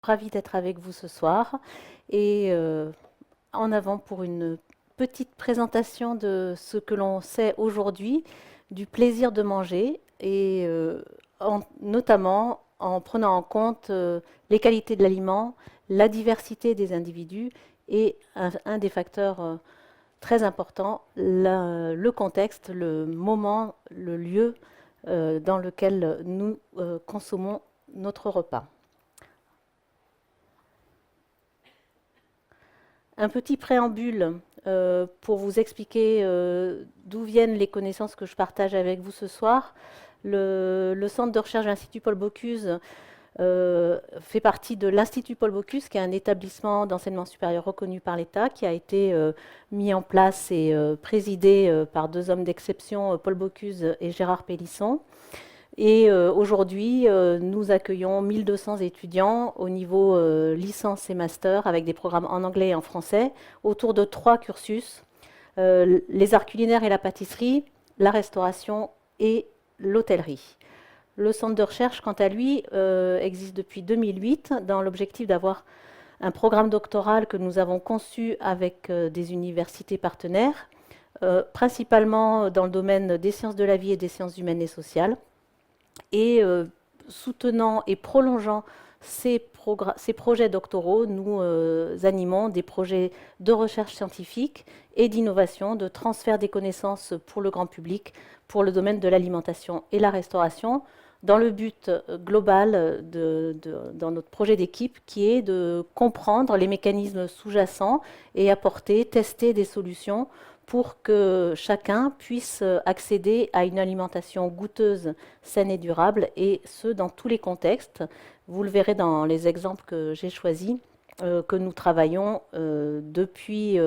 ravie d'être avec vous ce soir et en avant pour une petite présentation de ce que l'on sait aujourd'hui du plaisir de manger et notamment en prenant en compte les qualités de l'aliment, la diversité des individus et un des facteurs très importants, le contexte, le moment, le lieu dans lequel nous consommons notre repas. Un petit préambule pour vous expliquer d'où viennent les connaissances que je partage avec vous ce soir. Le centre de recherche de l'Institut Paul Bocuse fait partie de l'Institut Paul Bocuse, qui est un établissement d'enseignement supérieur reconnu par l'État, qui a été mis en place et présidé par deux hommes d'exception, Paul Bocuse et Gérard Pélisson. Et aujourd'hui, nous accueillons 1200 étudiants au niveau licence et master avec des programmes en anglais et en français autour de 3 cursus, les arts culinaires et la pâtisserie, la restauration et l'hôtellerie. Le centre de recherche, quant à lui, existe depuis 2008 dans l'objectif d'avoir un programme doctoral que nous avons conçu avec des universités partenaires, principalement dans le domaine des sciences de la vie et des sciences humaines et sociales, et soutenant et prolongeant ces projets doctoraux, nous animons des projets de recherche scientifique et d'innovation, de transfert des connaissances pour le grand public, pour le domaine de l'alimentation et la restauration, dans le but global dans notre projet d'équipe, qui est de comprendre les mécanismes sous-jacents et apporter, tester des solutions pour que chacun puisse accéder à une alimentation goûteuse, saine et durable, et ce, dans tous les contextes. Vous le verrez dans les exemples que j'ai choisis, que nous travaillons depuis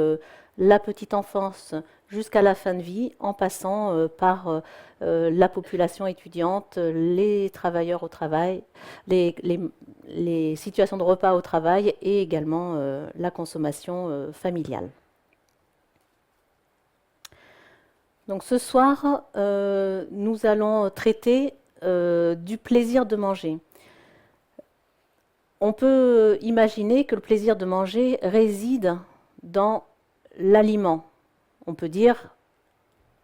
la petite enfance jusqu'à la fin de vie, en passant par la population étudiante, les travailleurs au travail, les situations de repas au travail et également la consommation familiale. Donc ce soir, nous allons traiter du plaisir de manger. On peut imaginer que le plaisir de manger réside dans l'aliment. On peut dire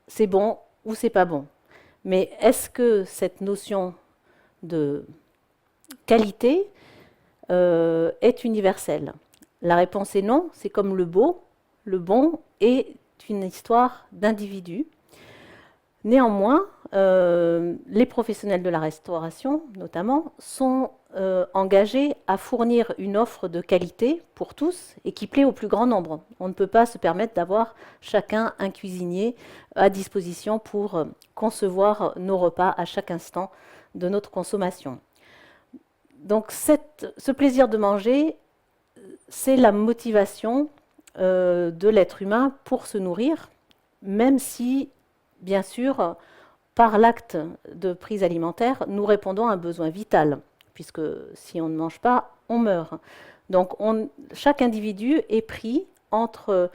c'est bon ou c'est pas bon. Mais est-ce que cette notion de qualité est universelle? La réponse est non. C'est comme le beau, le bon est une histoire d'individu. Néanmoins, les professionnels de la restauration, notamment, sont engagés à fournir une offre de qualité pour tous et qui plaît au plus grand nombre. On ne peut pas se permettre d'avoir chacun un cuisinier à disposition pour concevoir nos repas à chaque instant de notre consommation. Donc ce plaisir de manger, c'est la motivation de l'être humain pour se nourrir, même si, bien sûr, par l'acte de prise alimentaire, nous répondons à un besoin vital, puisque si on ne mange pas, on meurt. Donc chaque individu est pris entre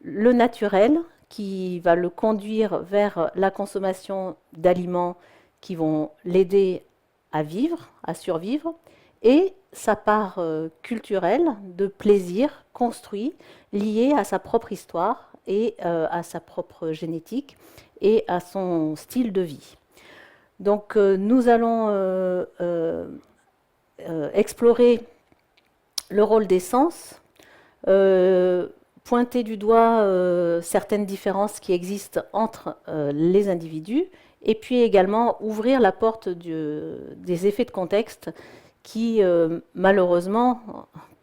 le naturel, qui va le conduire vers la consommation d'aliments qui vont l'aider à vivre, à survivre, et sa part culturelle de plaisir construit, lié à sa propre histoire et à sa propre génétique et à son style de vie. Donc nous allons explorer le rôle des sens, pointer du doigt certaines différences qui existent entre les individus, et puis également ouvrir la porte des effets de contexte qui, malheureusement,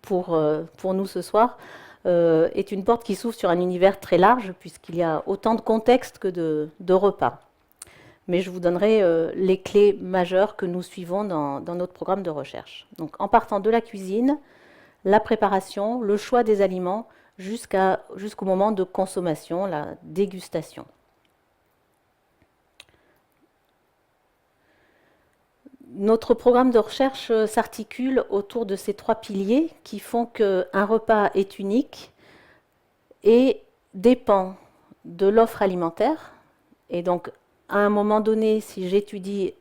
pour nous ce soir, est une porte qui s'ouvre sur un univers très large, puisqu'il y a autant de contextes que de repas. Mais je vous donnerai les clés majeures que nous suivons dans notre programme de recherche. Donc, en partant de la cuisine, la préparation, le choix des aliments, jusqu'au moment de consommation, la dégustation. Notre programme de recherche s'articule autour de ces 3 piliers qui font qu'un repas est unique et dépend de l'offre alimentaire. Et donc, à un moment donné, si j'étudie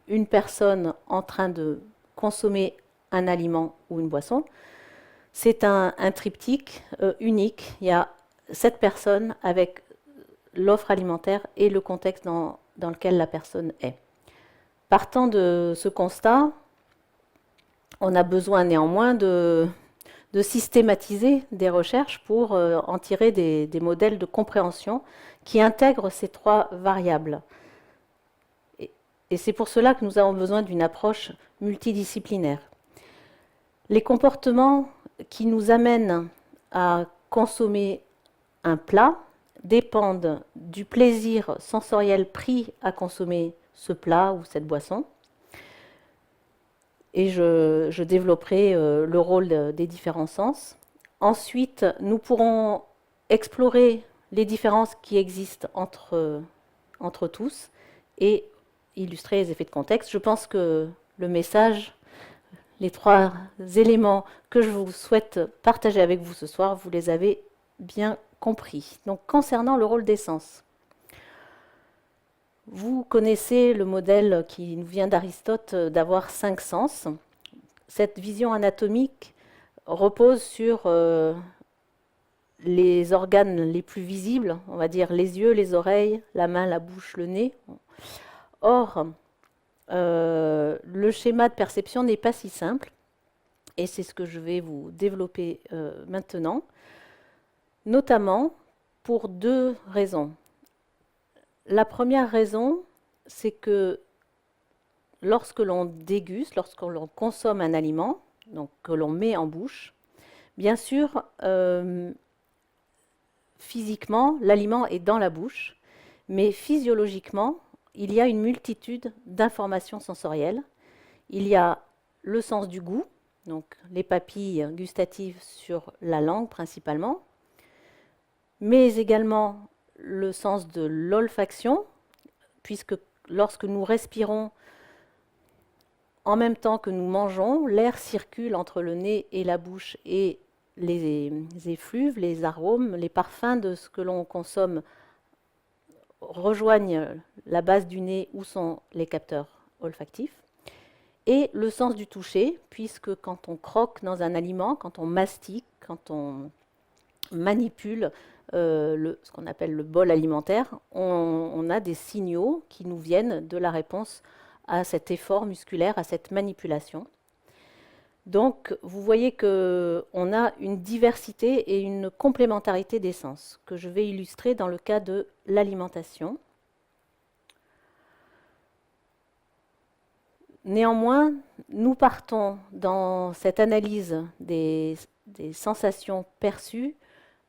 une personne en train de consommer un aliment ou une boisson. C'est un triptyque unique. Il y a cette personne avec l'offre alimentaire et le contexte dans lequel la personne est. Partant de ce constat, on a besoin néanmoins de systématiser des recherches pour en tirer des modèles de compréhension qui intègrent ces trois variables. Et c'est pour cela que nous avons besoin d'une approche multidisciplinaire. Les comportements qui nous amènent à consommer un plat dépendent du plaisir sensoriel pris à consommer ce plat ou cette boisson. Et je développerai le rôle des différents sens. Ensuite, nous pourrons explorer les différences qui existent entre tous et illustrer les effets de contexte. Je pense que le message, les trois éléments que je vous souhaite partager avec vous ce soir, vous les avez bien compris. Donc, concernant le rôle des sens, vous connaissez le modèle qui nous vient d'Aristote d'avoir 5 sens. Cette vision anatomique repose sur les organes les plus visibles, on va dire les yeux, les oreilles, la main, la bouche, le nez. Or, le schéma de perception n'est pas si simple, et c'est ce que je vais vous développer maintenant, notamment pour 2 raisons. La première raison, c'est que lorsque l'on déguste, lorsque l'on consomme un aliment, donc que l'on met en bouche, bien sûr, physiquement, l'aliment est dans la bouche, mais physiologiquement, il y a une multitude d'informations sensorielles. Il y a le sens du goût, donc les papilles gustatives sur la langue principalement, mais également le sens de l'olfaction, puisque lorsque nous respirons en même temps que nous mangeons, l'air circule entre le nez et la bouche et les effluves, les arômes, les parfums de ce que l'on consomme rejoignent la base du nez où sont les capteurs olfactifs. Et le sens du toucher, puisque quand on croque dans un aliment, quand on mastique, quand on manipule ce qu'on appelle le bol alimentaire, on a des signaux qui nous viennent de la réponse à cet effort musculaire, à cette manipulation. Donc, vous voyez qu'on a une diversité et une complémentarité des sens que je vais illustrer dans le cas de l'alimentation. Néanmoins, nous partons dans cette analyse des sensations perçues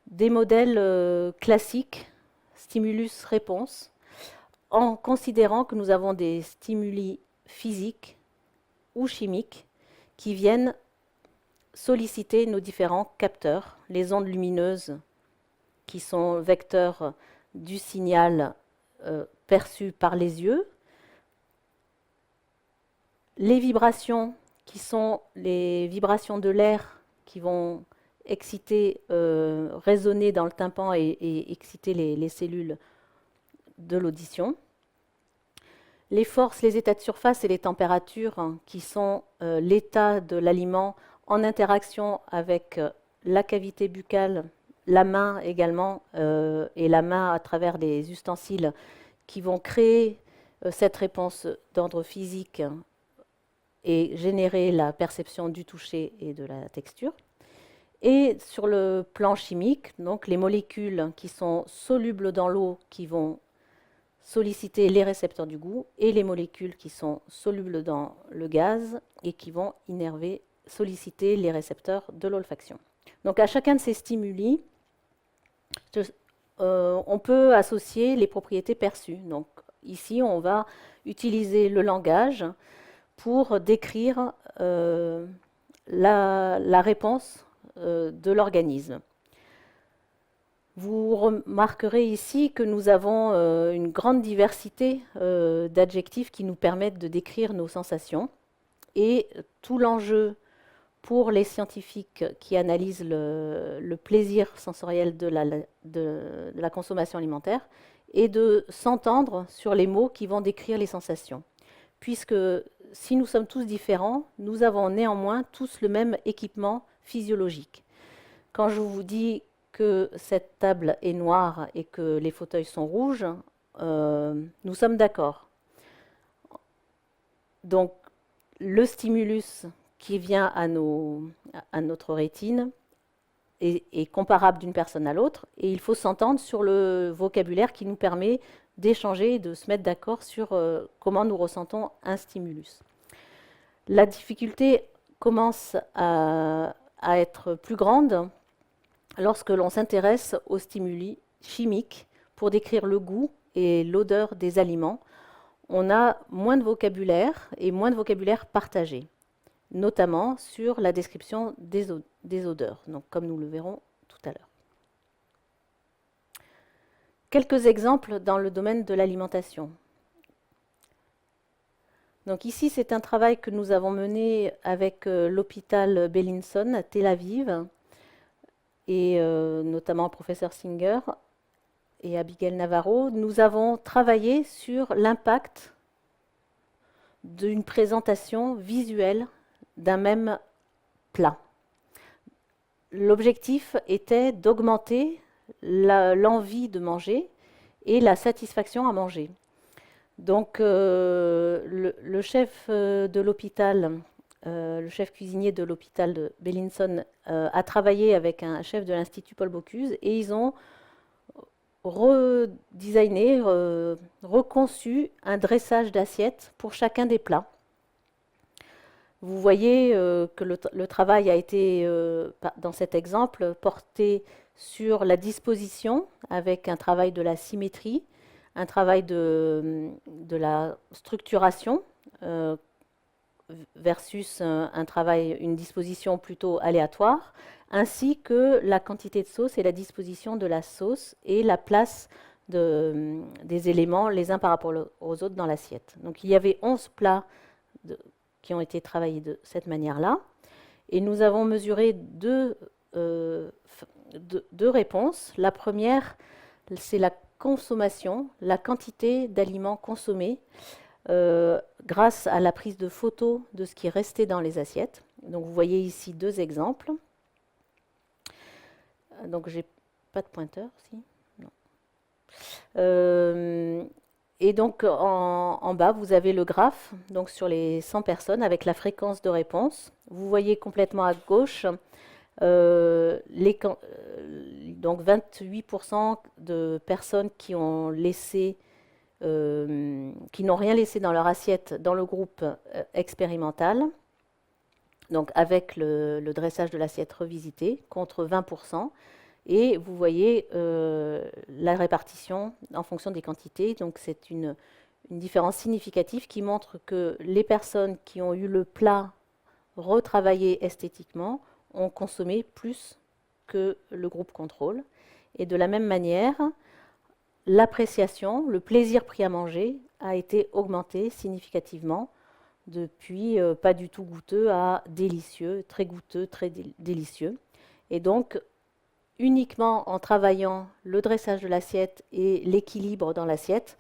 des modèles classiques, stimulus-réponse, en considérant que nous avons des stimuli physiques ou chimiques qui viennent solliciter nos différents capteurs, les ondes lumineuses qui sont vecteurs du signal perçu par les yeux, les vibrations qui sont les vibrations de l'air qui vont exciter, résonner dans le tympan et exciter les cellules de l'audition. Les forces, les états de surface et les températures qui sont l'état de l'aliment en interaction avec la cavité buccale, la main également, et la main à travers des ustensiles qui vont créer cette réponse d'ordre physique et générer la perception du toucher et de la texture. Et sur le plan chimique, donc les molécules qui sont solubles dans l'eau qui vont solliciter les récepteurs du goût et les molécules qui sont solubles dans le gaz et qui vont innerver, solliciter les récepteurs de l'olfaction. Donc à chacun de ces stimuli, on peut associer les propriétés perçues. Donc ici, on va utiliser le langage pour décrire la réponse de l'organisme. Vous remarquerez ici que nous avons une grande diversité d'adjectifs qui nous permettent de décrire nos sensations. Et tout l'enjeu pour les scientifiques qui analysent le plaisir sensoriel de la consommation alimentaire est de s'entendre sur les mots qui vont décrire les sensations. Puisque si nous sommes tous différents, nous avons néanmoins tous le même équipement physiologique. Quand je vous dis que cette table est noire et que les fauteuils sont rouges, nous sommes d'accord. Donc, le stimulus qui vient à notre rétine est comparable d'une personne à l'autre, et il faut s'entendre sur le vocabulaire qui nous permet d'échanger et de se mettre d'accord sur comment nous ressentons un stimulus. La difficulté commence à être plus grande lorsque l'on s'intéresse aux stimuli chimiques pour décrire le goût et l'odeur des aliments. On a moins de vocabulaire et moins de vocabulaire partagé, notamment sur la description des odeurs, donc comme nous le verrons tout à l'heure. Quelques exemples dans le domaine de l'alimentation. Donc ici, c'est un travail que nous avons mené avec l'hôpital Bellinson à Tel Aviv, et notamment le professeur Singer et Abigail Navarro. Nous avons travaillé sur l'impact d'une présentation visuelle d'un même plat. L'objectif était d'augmenter l'envie de manger et la satisfaction à manger. Donc le chef de l'hôpital, le chef cuisinier de l'hôpital de Bellinson a travaillé avec un chef de l'Institut Paul Bocuse, et ils ont redesigné, reconçu un dressage d'assiettes pour chacun des plats. Vous voyez que le travail a été, dans cet exemple, porté sur la disposition, avec un travail de la symétrie, un travail de la structuration, versus une disposition plutôt aléatoire, ainsi que la quantité de sauce et la disposition de la sauce et la place des éléments les uns par rapport aux autres dans l'assiette. Donc il y avait 11 plats qui ont été travaillés de cette manière-là, et nous avons mesuré deux réponses. La première, c'est la consommation, la quantité d'aliments consommés grâce à la prise de photos de ce qui restait dans les assiettes. Donc vous voyez ici deux exemples. Donc j'ai pas de pointeur, si non. Et donc en bas, vous avez le graphe donc sur les 100 personnes avec la fréquence de réponse. Vous voyez complètement à gauche donc 28% de personnes qui ont laissé, qui n'ont rien laissé dans leur assiette dans le groupe expérimental, donc avec le dressage de l'assiette revisité, contre 20%. Et vous voyez la répartition en fonction des quantités. Donc c'est une différence significative qui montre que les personnes qui ont eu le plat retravaillé esthétiquement ont consommé plus que le groupe contrôle. Et de la même manière, l'appréciation, le plaisir pris à manger a été augmenté significativement depuis pas du tout goûteux à délicieux, très goûteux, très délicieux. Et donc, uniquement en travaillant le dressage de l'assiette et l'équilibre dans l'assiette,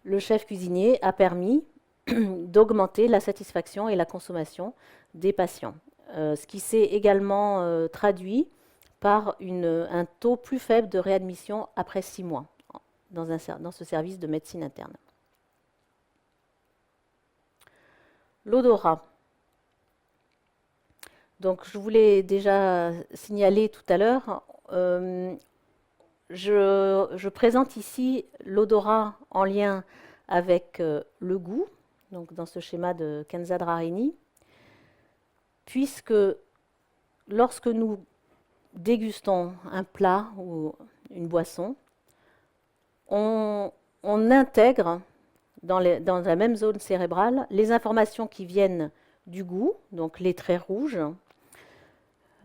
le chef cuisinier a permis d'augmenter la satisfaction et la consommation des patients. Ce qui s'est également traduit par un taux plus faible de réadmission après 6 mois dans ce service de médecine interne. L'odorat. Donc, je voulais déjà signaler tout à l'heure, je présente ici l'odorat en lien avec le goût, donc dans ce schéma de Kenza Drarini, puisque lorsque nous dégustons un plat ou une boisson, on intègre dans la même zone cérébrale les informations qui viennent du goût, donc les traits rouges,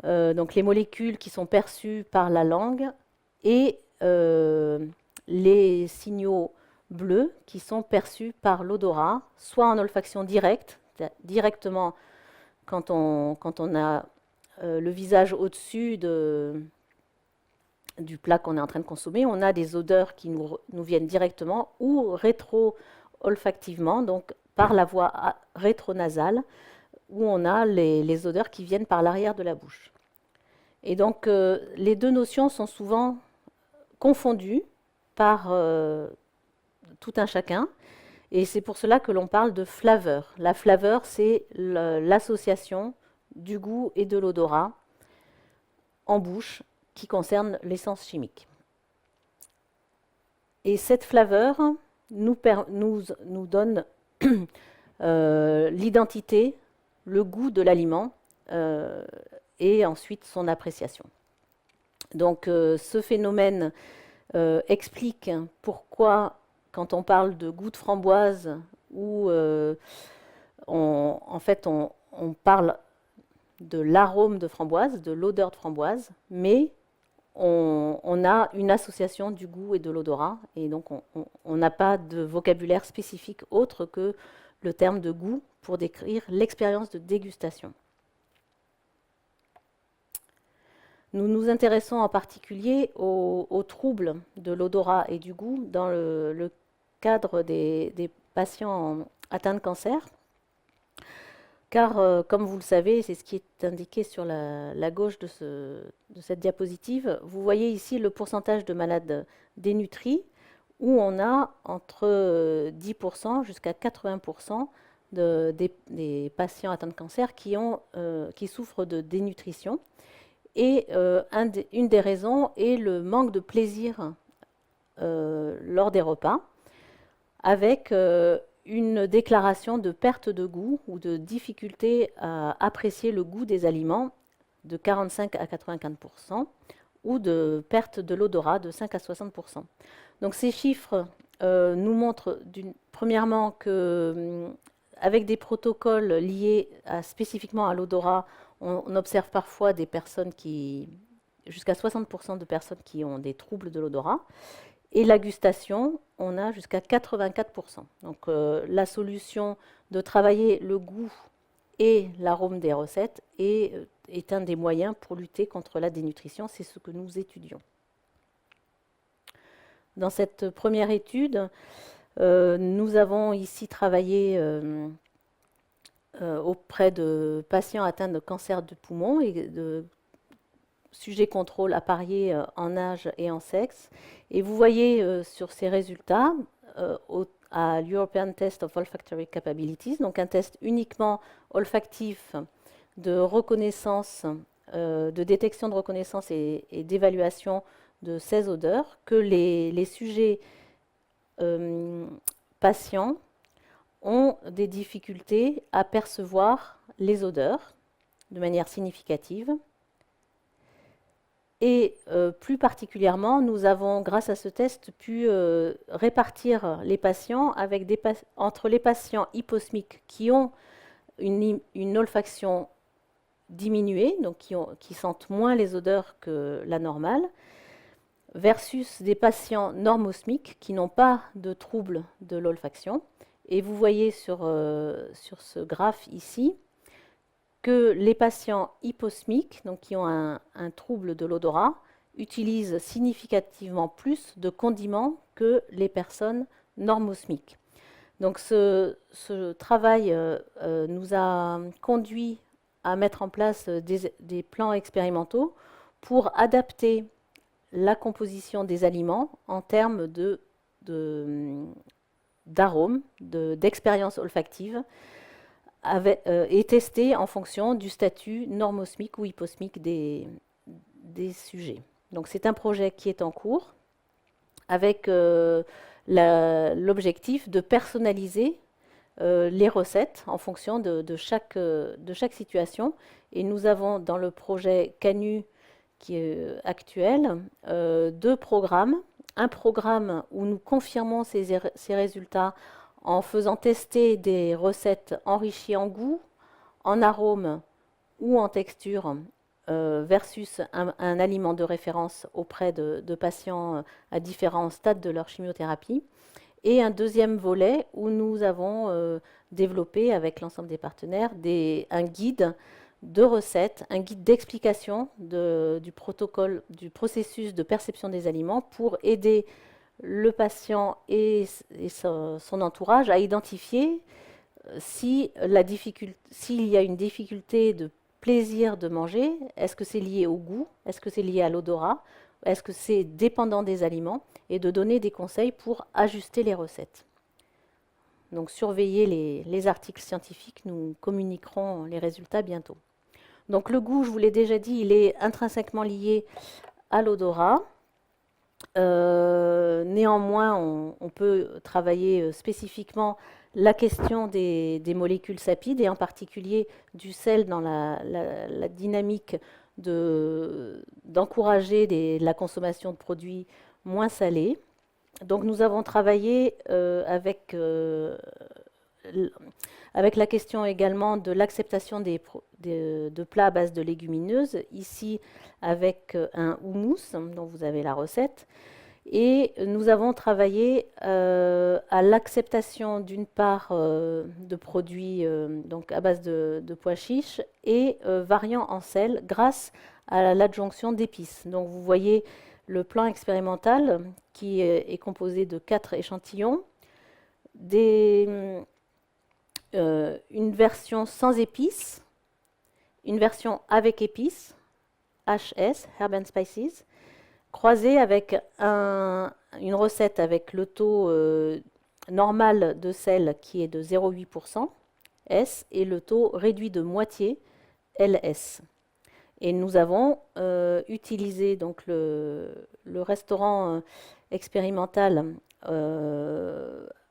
donc les molécules qui sont perçues par la langue, et les signaux bleus qui sont perçus par l'odorat, soit en olfaction directe, directement quand on a le visage au-dessus du plat qu'on est en train de consommer, on a des odeurs qui nous viennent directement, ou rétro-olfactivement, donc par la voie rétronasale, où on a les odeurs qui viennent par l'arrière de la bouche. Et donc, les deux notions sont souvent confondues par tout un chacun, et c'est pour cela que l'on parle de flaveur. La flaveur, c'est l'association du goût et de l'odorat en bouche qui concerne l'essence chimique. Et cette flaveur nous donne l'identité, le goût de l'aliment et ensuite son appréciation. Donc ce phénomène explique pourquoi, quand on parle de goût de framboise, où en fait on parle de l'arôme de framboise, de l'odeur de framboise, mais on a une association du goût et de l'odorat, et donc on n'a pas de vocabulaire spécifique autre que le terme de goût pour décrire l'expérience de dégustation. Nous nous intéressons en particulier aux troubles de l'odorat et du goût dans le cadre des patients atteints de cancer, car comme vous le savez, c'est ce qui est indiqué sur la gauche de cette diapositive, vous voyez ici le pourcentage de malades dénutris, où on a entre 10% jusqu'à 80% des patients atteints de cancer qui souffrent de dénutrition. Et une des raisons est le manque de plaisir lors des repas, avec une déclaration de perte de goût ou de difficulté à apprécier le goût des aliments de 45 à 95%, ou de perte de l'odorat de 5 à 60%. Donc ces chiffres nous montrent premièrement que avec des protocoles liés spécifiquement à l'odorat, on observe parfois des personnes jusqu'à 60% de personnes qui ont des troubles de l'odorat. Et la gustation, on a jusqu'à 84%. Donc la solution de travailler le goût et l'arôme des recettes est un des moyens pour lutter contre la dénutrition. C'est ce que nous étudions. Dans cette première étude, nous avons ici travaillé auprès de patients atteints de cancer du poumon et de sujets contrôle appariés en âge et en sexe. Et vous voyez sur ces résultats, à l'European Test of Olfactory Capabilities, donc un test uniquement olfactif de reconnaissance, de détection de reconnaissance et d'évaluation de 16 odeurs, que les sujets patients ont des difficultés à percevoir les odeurs de manière significative. Et plus particulièrement, nous avons, grâce à ce test, pu répartir les patients entre les patients hyposmiques qui ont une olfaction diminuée, donc qui sentent moins les odeurs que la normale, versus des patients normosmiques qui n'ont pas de trouble de l'olfaction. Et vous voyez sur ce graphe ici que les patients hyposmiques, donc qui ont un trouble de l'odorat, utilisent significativement plus de condiments que les personnes normosmiques. Donc ce travail nous a conduit à mettre en place des plans expérimentaux pour adapter la composition des aliments en termes d'arômes, d'expérience olfactive, est testé en fonction du statut normosmique ou hyposmique des sujets. Donc c'est un projet qui est en cours avec l'objectif de personnaliser les recettes en fonction de chaque situation. Et nous avons dans le projet CANU qui est actuel 2 programmes. Un programme où nous confirmons ces résultats en faisant tester des recettes enrichies en goût, en arôme ou en texture versus un aliment de référence auprès de patients à différents stades de leur chimiothérapie. Et un deuxième volet où nous avons développé avec l'ensemble des partenaires un guide de recettes, un guide d'explication du protocole, du processus de perception des aliments pour aider le patient et son entourage à identifier s'il y a une difficulté de plaisir de manger, est-ce que c'est lié au goût? Est-ce que c'est lié à l'odorat? Est-ce que c'est dépendant des aliments? Et de donner des conseils pour ajuster les recettes. Donc surveillez les articles scientifiques, nous communiquerons les résultats bientôt. Donc le goût, je vous l'ai déjà dit, il est intrinsèquement lié à l'odorat. Néanmoins, on peut travailler spécifiquement la question des molécules sapides et en particulier du sel dans la dynamique d'encourager la consommation de produits moins salés. Donc nous avons travaillé avec la question également de l'acceptation de plats à base de légumineuses, ici avec un houmous dont vous avez la recette. Et nous avons travaillé à l'acceptation d'une part de produits donc à base de pois chiches et variant en sel grâce à l'adjonction d'épices. Donc vous voyez le plan expérimental qui est composé de 4 échantillons, une version sans épices, une version avec épices, HS, Herb and Spices, croisée avec une recette avec le taux normal de sel qui est de 0,8% S et le taux réduit de moitié LS. Et nous avons utilisé donc le restaurant expérimental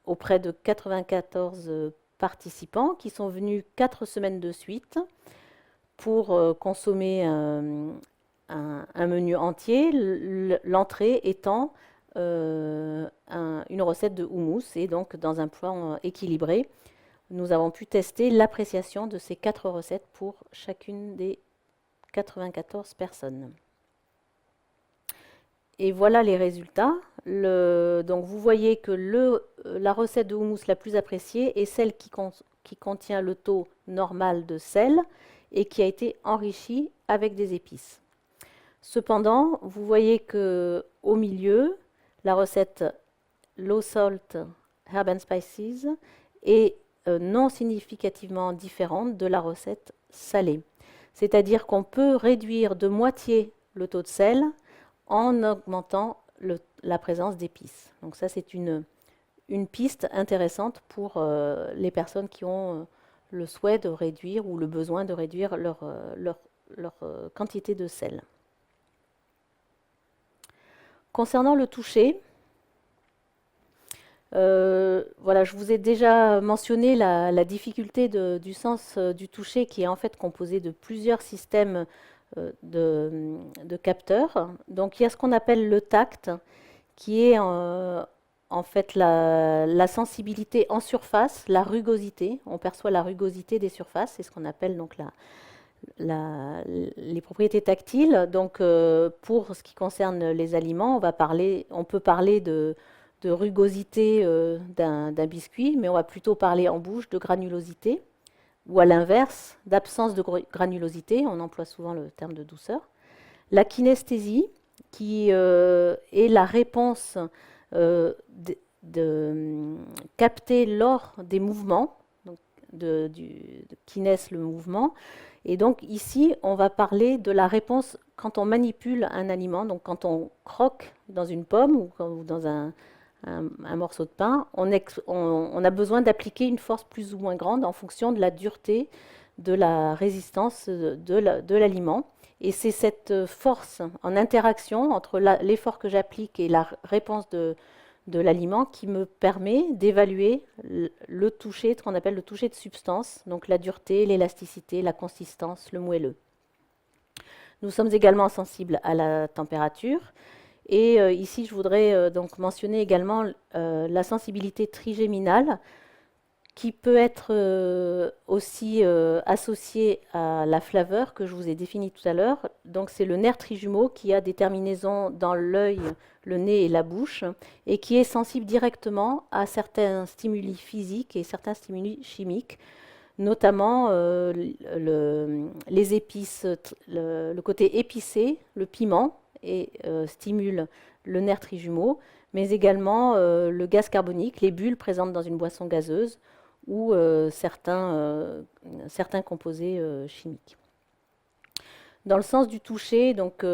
auprès de 94 participants qui sont venus 4 semaines de suite pour consommer un menu entier, l'entrée étant une recette de houmous et donc dans un plan équilibré. Nous avons pu tester l'appréciation de ces 4 recettes pour chacune des 94 personnes. Et voilà les résultats. Donc vous voyez que la recette de houmous la plus appréciée est celle qui contient le taux normal de sel et qui a été enrichie avec des épices. Cependant, vous voyez qu'au milieu, la recette Low Salt Herb and Spices est non significativement différente de la recette salée. C'est-à-dire qu'on peut réduire de moitié le taux de sel en augmentant la présence d'épices. Donc ça, c'est une piste intéressante pour les personnes qui ont le souhait de réduire ou le besoin de réduire leur quantité de sel. Concernant le toucher, voilà, je vous ai déjà mentionné la difficulté du sens du toucher qui est en fait composé de plusieurs systèmes de capteurs. Donc il y a ce qu'on appelle le tact, qui est en fait la sensibilité en surface, la rugosité. On perçoit la rugosité des surfaces, c'est ce qu'on appelle donc les propriétés tactiles. Donc pour ce qui concerne les aliments, on peut parler de rugosité d'un biscuit, mais on va plutôt parler en bouche de granulosité, ou à l'inverse, d'absence de granulosité, on emploie souvent le terme de douceur. La kinesthésie, qui est la réponse captée lors des mouvements, donc de kinès, le mouvement. Et donc ici, on va parler de la réponse quand on manipule un aliment, donc quand on croque dans une pomme ou dans un morceau de pain, on a besoin d'appliquer une force plus ou moins grande en fonction de la dureté, de la résistance de l'aliment. Et c'est cette force en interaction entre l'effort que j'applique et la réponse de l'aliment qui me permet d'évaluer le toucher, ce qu'on appelle le toucher de substance, donc la dureté, l'élasticité, la consistance, le moelleux. Nous sommes également sensibles à la température. Et ici, je voudrais donc mentionner également la sensibilité trigéminale qui peut être aussi associée à la flaveur que je vous ai définie tout à l'heure. Donc c'est le nerf trijumeau qui a des terminaisons dans l'œil, le nez et la bouche et qui est sensible directement à certains stimuli physiques et certains stimuli chimiques, notamment les épices, le côté épicé, le piment, et stimule le nerf trijumeau, mais également le gaz carbonique, les bulles présentes dans une boisson gazeuse, ou certains composés chimiques. Dans le sens du toucher, donc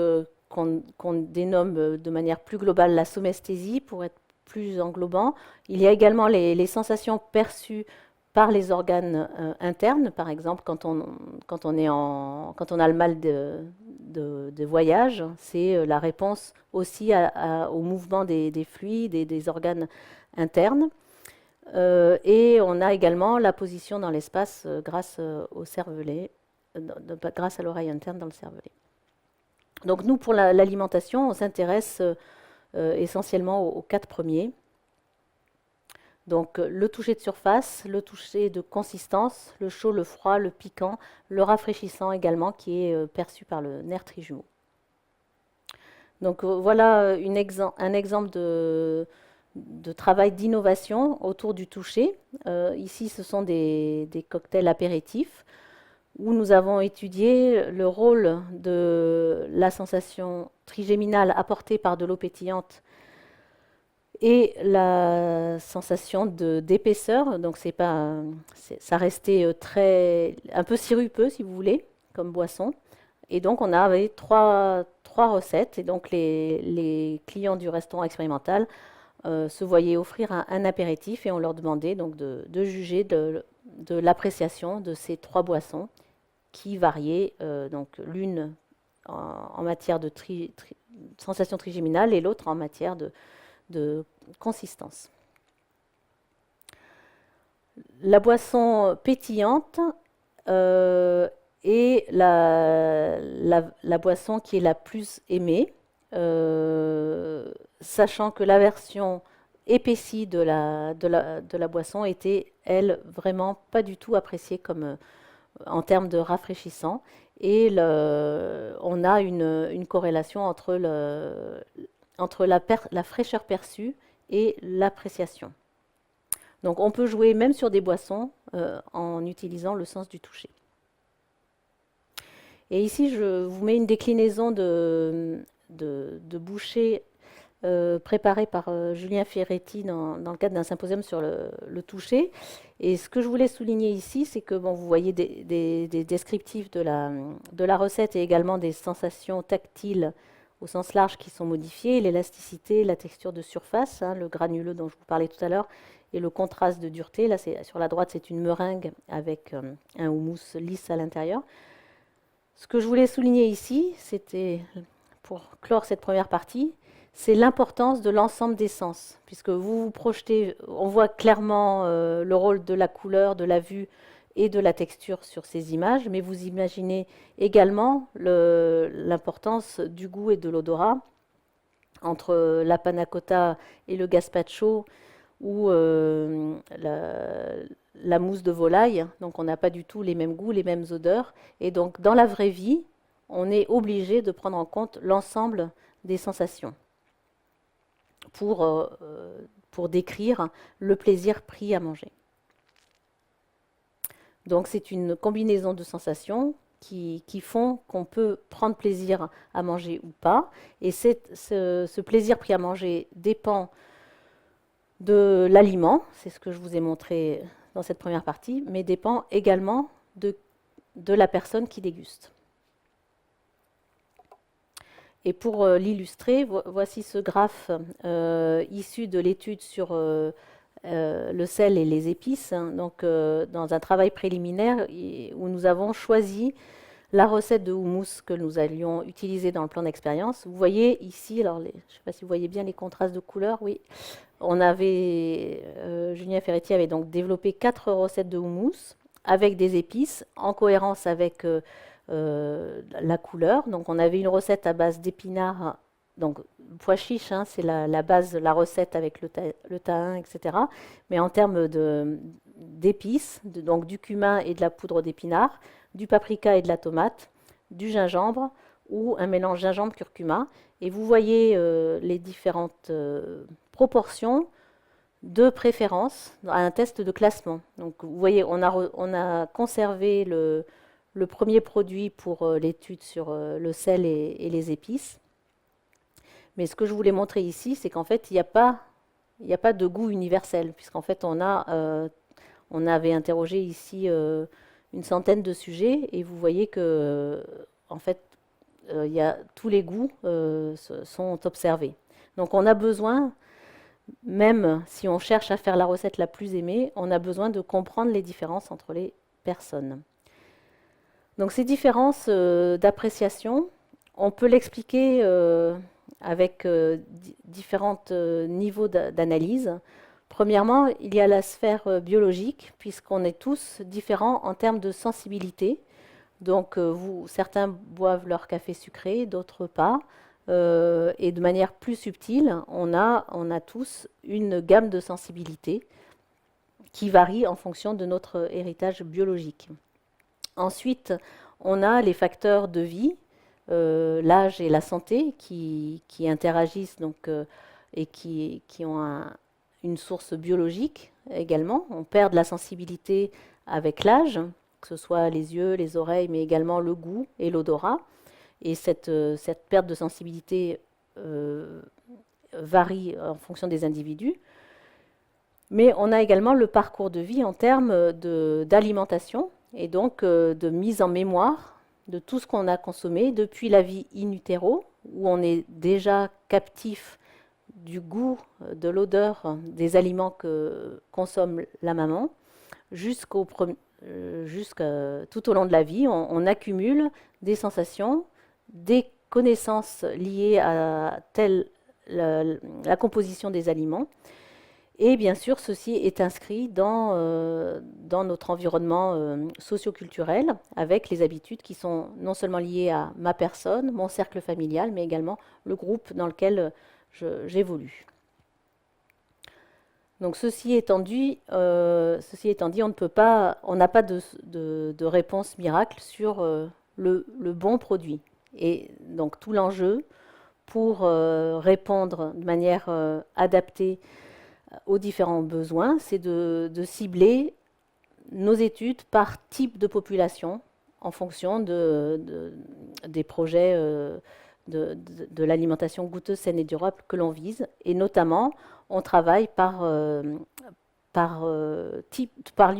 qu'on dénomme de manière plus globale la somesthésie, pour être plus englobant, il y a également les sensations perçues par les organes internes, par exemple quand on a le mal de voyage, c'est la réponse aussi au mouvement des fluides et des organes internes. Et on a également la position dans l'espace grâce au cervelet, grâce à l'oreille interne dans le cervelet. Donc nous, pour l'alimentation, on s'intéresse essentiellement aux 4 premiers. Donc le toucher de surface, le toucher de consistance, le chaud, le froid, le piquant, le rafraîchissant également, qui est perçu par le nerf trijumeau. Donc voilà un exemple de travail d'innovation autour du toucher. Ici, ce sont des cocktails apéritifs où nous avons étudié le rôle de la sensation trigéminale apportée par de l'eau pétillante et la sensation d'épaisseur. Donc ça restait un peu sirupeux, si vous voulez, comme boisson. Et donc on avait trois recettes. Et donc les clients du restaurant expérimental se voyaient offrir un apéritif et on leur demandait donc de juger de l'appréciation de ces 3 boissons qui variaient, donc l'une en matière de sensation trigéminale et l'autre en matière de consistance. La boisson pétillante est la boisson qui est la plus aimée, sachant que la version épaissie de la boisson était, elle, vraiment pas du tout appréciée comme en termes de rafraîchissant. Et on a une corrélation entre la fraîcheur perçue et l'appréciation. Donc on peut jouer même sur des boissons en utilisant le sens du toucher. Et ici, je vous mets une déclinaison de bouchées préparées par Julien Ferretti dans le cadre d'un symposium sur le toucher. Et ce que je voulais souligner ici, c'est que vous voyez des descriptifs de la recette et également des sensations tactiles au sens large qui sont modifiées, l'élasticité, la texture de surface, le granuleux dont je vous parlais tout à l'heure, et le contraste de dureté. Là, sur la droite, c'est une meringue avec un houmous lisse à l'intérieur. Ce que je voulais souligner ici, c'était, pour clore cette première partie, c'est l'importance de l'ensemble des sens, puisque vous vous projetez, on voit clairement le rôle de la couleur, de la vue et de la texture sur ces images, mais vous imaginez également l'importance du goût et de l'odorat entre la panna cotta et le gazpacho ou la mousse de volaille. Donc on n'a pas du tout les mêmes goûts, les mêmes odeurs. Et donc dans la vraie vie, on est obligé de prendre en compte l'ensemble des sensations pour décrire le plaisir pris à manger. Donc c'est une combinaison de sensations qui font qu'on peut prendre plaisir à manger ou pas. Et ce plaisir pris à manger dépend de l'aliment, c'est ce que je vous ai montré dans cette première partie, mais dépend également de la personne qui déguste. Et pour l'illustrer, voici ce graphe issu de l'étude sur le sel et les épices, donc dans un travail préliminaire où nous avons choisi la recette de houmous que nous allions utiliser dans le plan d'expérience. Vous voyez ici, alors je ne sais pas si vous voyez bien les contrastes de couleurs, oui. Julien Ferretti avait donc développé 4 recettes de houmous avec des épices en cohérence avec la couleur. Donc on avait une recette à base d'épinards, donc pois chiches, c'est la base de la recette avec le thym, etc. Mais en termes d'épices, donc du cumin et de la poudre d'épinards, du paprika et de la tomate, du gingembre ou un mélange gingembre-curcuma. Et vous voyez les différentes proportions de préférence à un test de classement. Donc vous voyez, on a conservé le premier produit pour l'étude sur le sel et les épices. Mais ce que je voulais montrer ici, c'est qu'en fait, il n'y a pas de goût universel, puisqu'en fait, on a On avait interrogé ici une centaine de sujets et vous voyez que, en fait, tous les goûts sont observés. Donc on a besoin, même si on cherche à faire la recette la plus aimée, on a besoin de comprendre les différences entre les personnes. Donc ces différences d'appréciation, on peut l'expliquer avec différents niveaux d'analyse. Premièrement, il y a la sphère biologique, puisqu'on est tous différents en termes de sensibilité. Donc certains boivent leur café sucré, d'autres pas. Et de manière plus subtile, on a tous une gamme de sensibilité qui varie en fonction de notre héritage biologique. Ensuite, on a les facteurs de vie, l'âge et la santé qui interagissent donc, et qui ont une source biologique également. On perd de la sensibilité avec l'âge, que ce soit les yeux, les oreilles, mais également le goût et l'odorat. Et cette perte de sensibilité varie en fonction des individus. Mais on a également le parcours de vie en termes d'alimentation et donc de mise en mémoire de tout ce qu'on a consommé depuis la vie in utero, où on est déjà captif du goût, de l'odeur des aliments que consomme la maman, jusqu'à tout au long de la vie. On accumule des sensations, des connaissances liées à la composition des aliments. Et bien sûr, ceci est inscrit dans notre environnement socio-culturel, avec les habitudes qui sont non seulement liées à ma personne, mon cercle familial, mais également le groupe dans lequel j'évolue. Donc ceci étant dit, on n'a pas de réponse miracle sur le bon produit. Et donc tout l'enjeu pour répondre de manière adaptée aux différents besoins, c'est de cibler nos études par type de population en fonction des projets de l'alimentation goûteuse, saine et durable que l'on vise. Et notamment, on travaille par lieu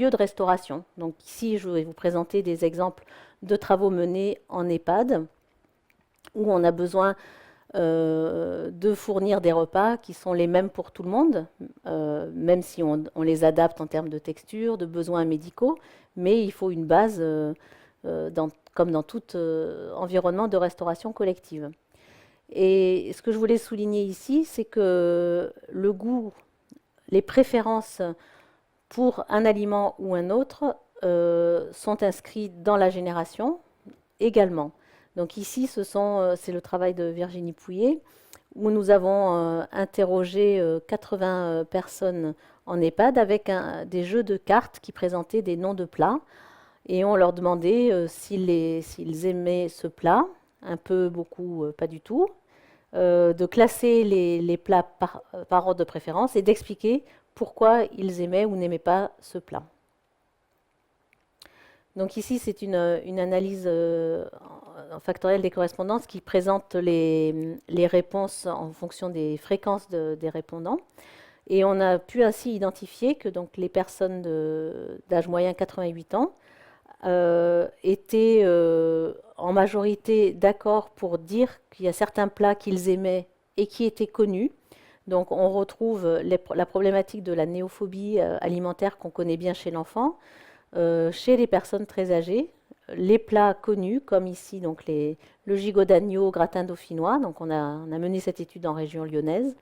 de restauration. Donc ici, je vais vous présenter des exemples de travaux menés en EHPAD où on a besoin de fournir des repas qui sont les mêmes pour tout le monde, même si on les adapte en termes de texture, de besoins médicaux, mais il faut une base comme dans tout environnement de restauration collective. Et ce que je voulais souligner ici, c'est que le goût, les préférences pour un aliment ou un autre sont inscrits dans la génération également. Donc ici, c'est le travail de Virginie Pouillet, où nous avons interrogé 80 personnes en EHPAD avec des jeux de cartes qui présentaient des noms de plats. Et on leur demandait s'ils aimaient ce plat, un peu, beaucoup, pas du tout, de classer les plats par ordre de préférence et d'expliquer pourquoi ils aimaient ou n'aimaient pas ce plat. Donc ici, c'est une analyse factorielle des correspondances qui présente les réponses en fonction des fréquences des répondants. Et on a pu ainsi identifier que donc, les personnes d'âge moyen 88 ans étaient en majorité d'accord pour dire qu'il y a certains plats qu'ils aimaient et qui étaient connus. Donc on retrouve la problématique de la néophobie alimentaire qu'on connaît bien chez l'enfant. Chez les personnes très âgées, les plats connus, comme ici donc le gigot d'agneau au gratin dauphinois, donc on a mené cette étude en région lyonnaise,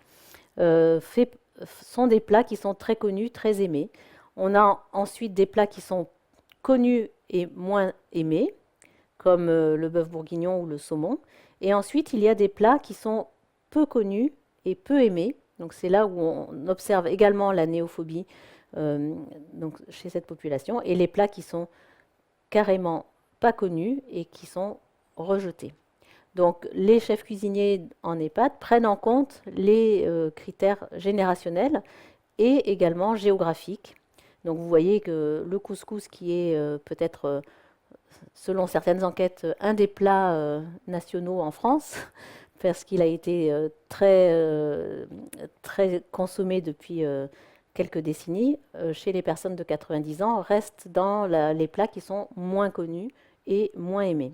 sont des plats qui sont très connus, très aimés. On a ensuite des plats qui sont connus et moins aimés, comme le bœuf bourguignon ou le saumon. Et ensuite, il y a des plats qui sont peu connus et peu aimés. Donc c'est là où on observe également la néophobie donc chez cette population, et les plats qui sont carrément pas connus et qui sont rejetés. Donc les chefs cuisiniers en EHPAD prennent en compte les critères générationnels et également géographiques. Donc vous voyez que le couscous, qui est peut-être, selon certaines enquêtes, un des plats nationaux en France, parce qu'il a été très consommé depuis quelques décennies, chez les personnes de 90 ans, reste dans les plats qui sont moins connus et moins aimés.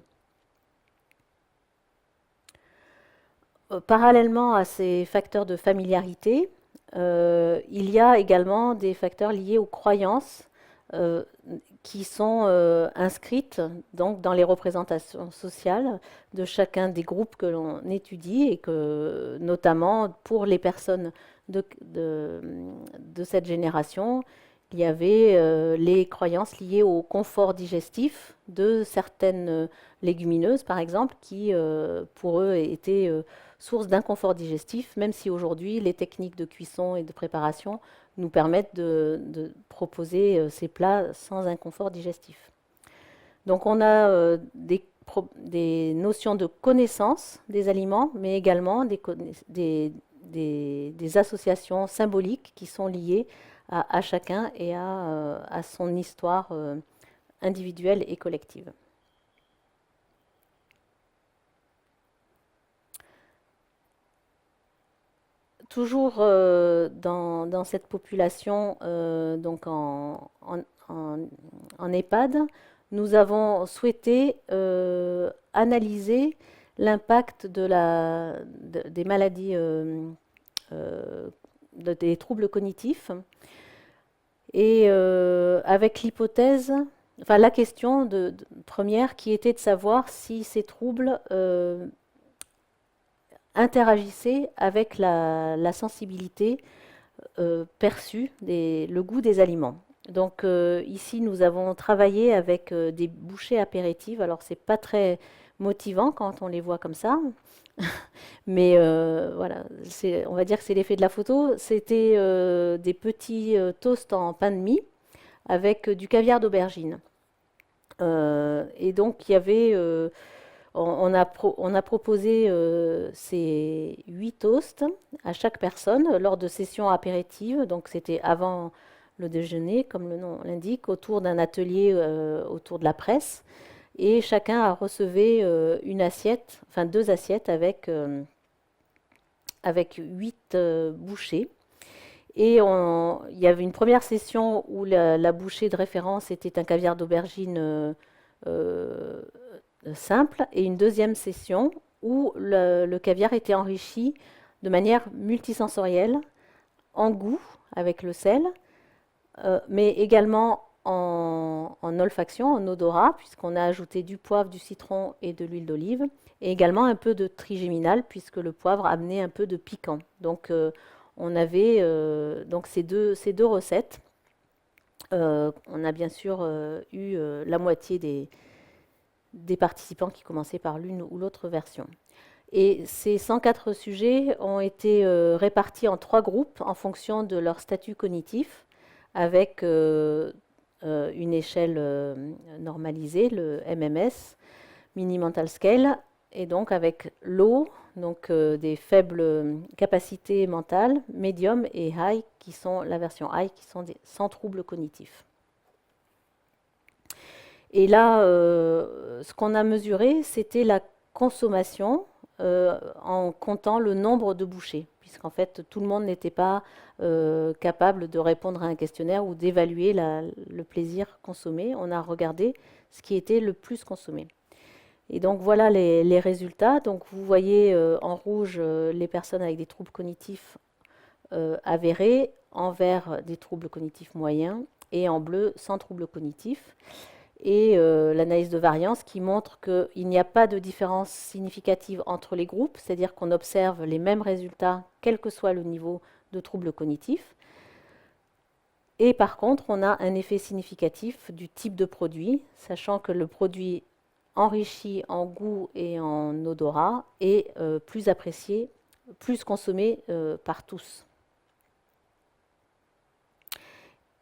Parallèlement à ces facteurs de familiarité, il y a également des facteurs liés aux croyances euh, qui sont inscrites donc, dans les représentations sociales de chacun des groupes que l'on étudie et que, notamment pour les personnes de cette génération, il y avait les croyances liées au confort digestif de certaines légumineuses, par exemple, qui, pour eux, étaient source d'inconfort digestif, même si aujourd'hui, les techniques de cuisson et de préparation nous permettent de proposer ces plats sans inconfort digestif. Donc on a des notions de connaissance des aliments, mais également des associations symboliques qui sont liées à chacun et à son histoire individuelle et collective. Toujours dans cette population, donc en EHPAD, nous avons souhaité analyser l'impact des maladies, des troubles cognitifs, et avec l'hypothèse, enfin la question première qui était de savoir si ces troubles interagissaient avec la sensibilité perçue, le goût des aliments. Donc ici, nous avons travaillé avec des bouchées apéritives. Alors, c'est pas très motivant quand on les voit comme ça, mais voilà, on va dire que c'est l'effet de la photo. C'était des petits toasts en pain de mie avec du caviar d'aubergine. Et donc, il y avait on a proposé ces 8 toasts à chaque personne lors de sessions apéritives. Donc, c'était avant le déjeuner, comme le nom l'indique, autour d'un atelier autour de la presse. Et chacun a recevé une assiette, enfin 2 assiettes avec 8 bouchées. Et il y avait une première session où la bouchée de référence était un caviar d'aubergine simple, et une deuxième session où le caviar était enrichi de manière multisensorielle, en goût avec le sel, mais également en olfaction, en odorat, puisqu'on a ajouté du poivre, du citron et de l'huile d'olive, et également un peu de trigéminal, puisque le poivre amenait un peu de piquant. Donc on avait donc ces deux recettes. On a bien sûr eu la moitié des participants qui commençaient par l'une ou l'autre version. Et ces 104 sujets ont été répartis en 3 groupes en fonction de leur statut cognitif, avec une échelle normalisée, le MMS, Mini Mental Scale, et donc avec low, donc des faibles capacités mentales, medium et high, qui sont la version high, qui sont sans troubles cognitifs. Et là, ce qu'on a mesuré, c'était la consommation en comptant le nombre de bouchées, puisqu'en fait, tout le monde n'était pas capable de répondre à un questionnaire ou d'évaluer le plaisir consommé. On a regardé ce qui était le plus consommé. Et donc voilà les résultats. Donc vous voyez en rouge les personnes avec des troubles cognitifs avérés, en vert des troubles cognitifs moyens et en bleu sans troubles cognitifs. Et l'analyse de variance qui montre qu'il n'y a pas de différence significative entre les groupes, c'est-à-dire qu'on observe les mêmes résultats quel que soit le niveau de troubles cognitifs. Et par contre, on a un effet significatif du type de produit, sachant que le produit enrichi en goût et en odorat est plus apprécié, plus consommé par tous.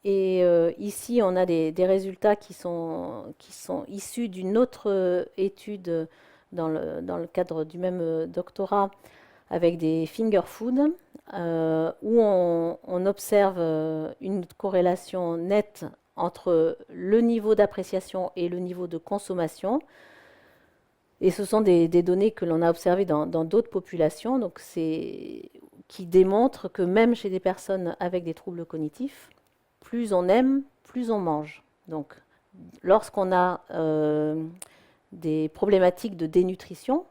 Et ici, on a des résultats qui sont issus d'une autre étude dans le cadre du même doctorat avec des finger food, où on observe une corrélation nette entre le niveau d'appréciation et le niveau de consommation. Et ce sont des données que l'on a observées dans d'autres populations, donc qui qui démontre que même chez des personnes avec des troubles cognitifs, plus on aime, plus on mange. Donc, lorsqu'on a des problématiques de dénutrition,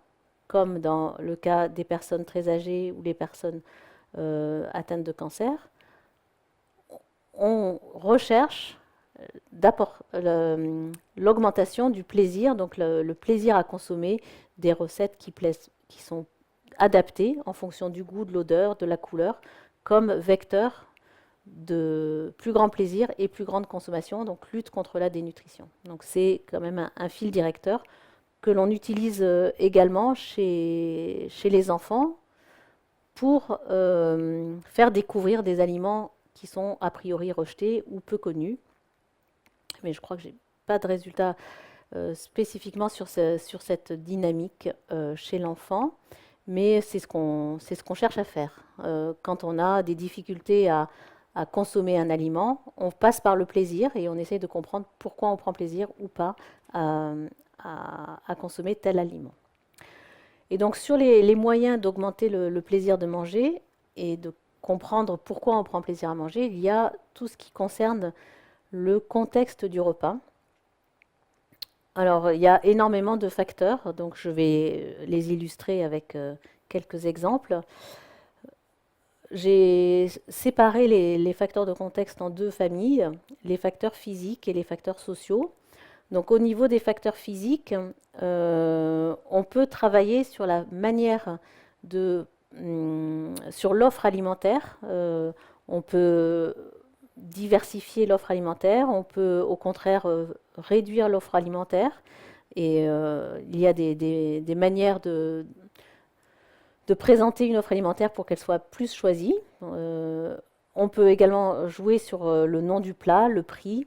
comme dans le cas des personnes très âgées ou les personnes atteintes de cancer, on recherche l'augmentation du plaisir, donc le plaisir à consommer des recettes qui sont adaptées en fonction du goût, de l'odeur, de la couleur, comme vecteur de plus grand plaisir et plus grande consommation, donc lutte contre la dénutrition. Donc c'est quand même un fil directeur que l'on utilise également chez les enfants pour faire découvrir des aliments qui sont a priori rejetés ou peu connus. Mais je crois que je n'ai pas de résultat spécifiquement sur cette dynamique chez l'enfant, mais c'est ce qu'on cherche à faire. Quand on a des difficultés à consommer un aliment, on passe par le plaisir et on essaie de comprendre pourquoi on prend plaisir ou pas à consommer tel aliment. Et donc sur les moyens d'augmenter le plaisir de manger et de comprendre pourquoi on prend plaisir à manger, il y a tout ce qui concerne le contexte du repas. Alors, il y a énormément de facteurs, donc je vais les illustrer avec quelques exemples. J'ai séparé les facteurs de contexte en deux familles, les facteurs physiques et les facteurs sociaux. Donc, au niveau des facteurs physiques, on peut travailler sur la manière sur l'offre alimentaire. On peut diversifier l'offre alimentaire, on peut au contraire réduire l'offre alimentaire et il y a des manières de présenter une offre alimentaire pour qu'elle soit plus choisie. On peut également jouer sur le nom du plat, le prix.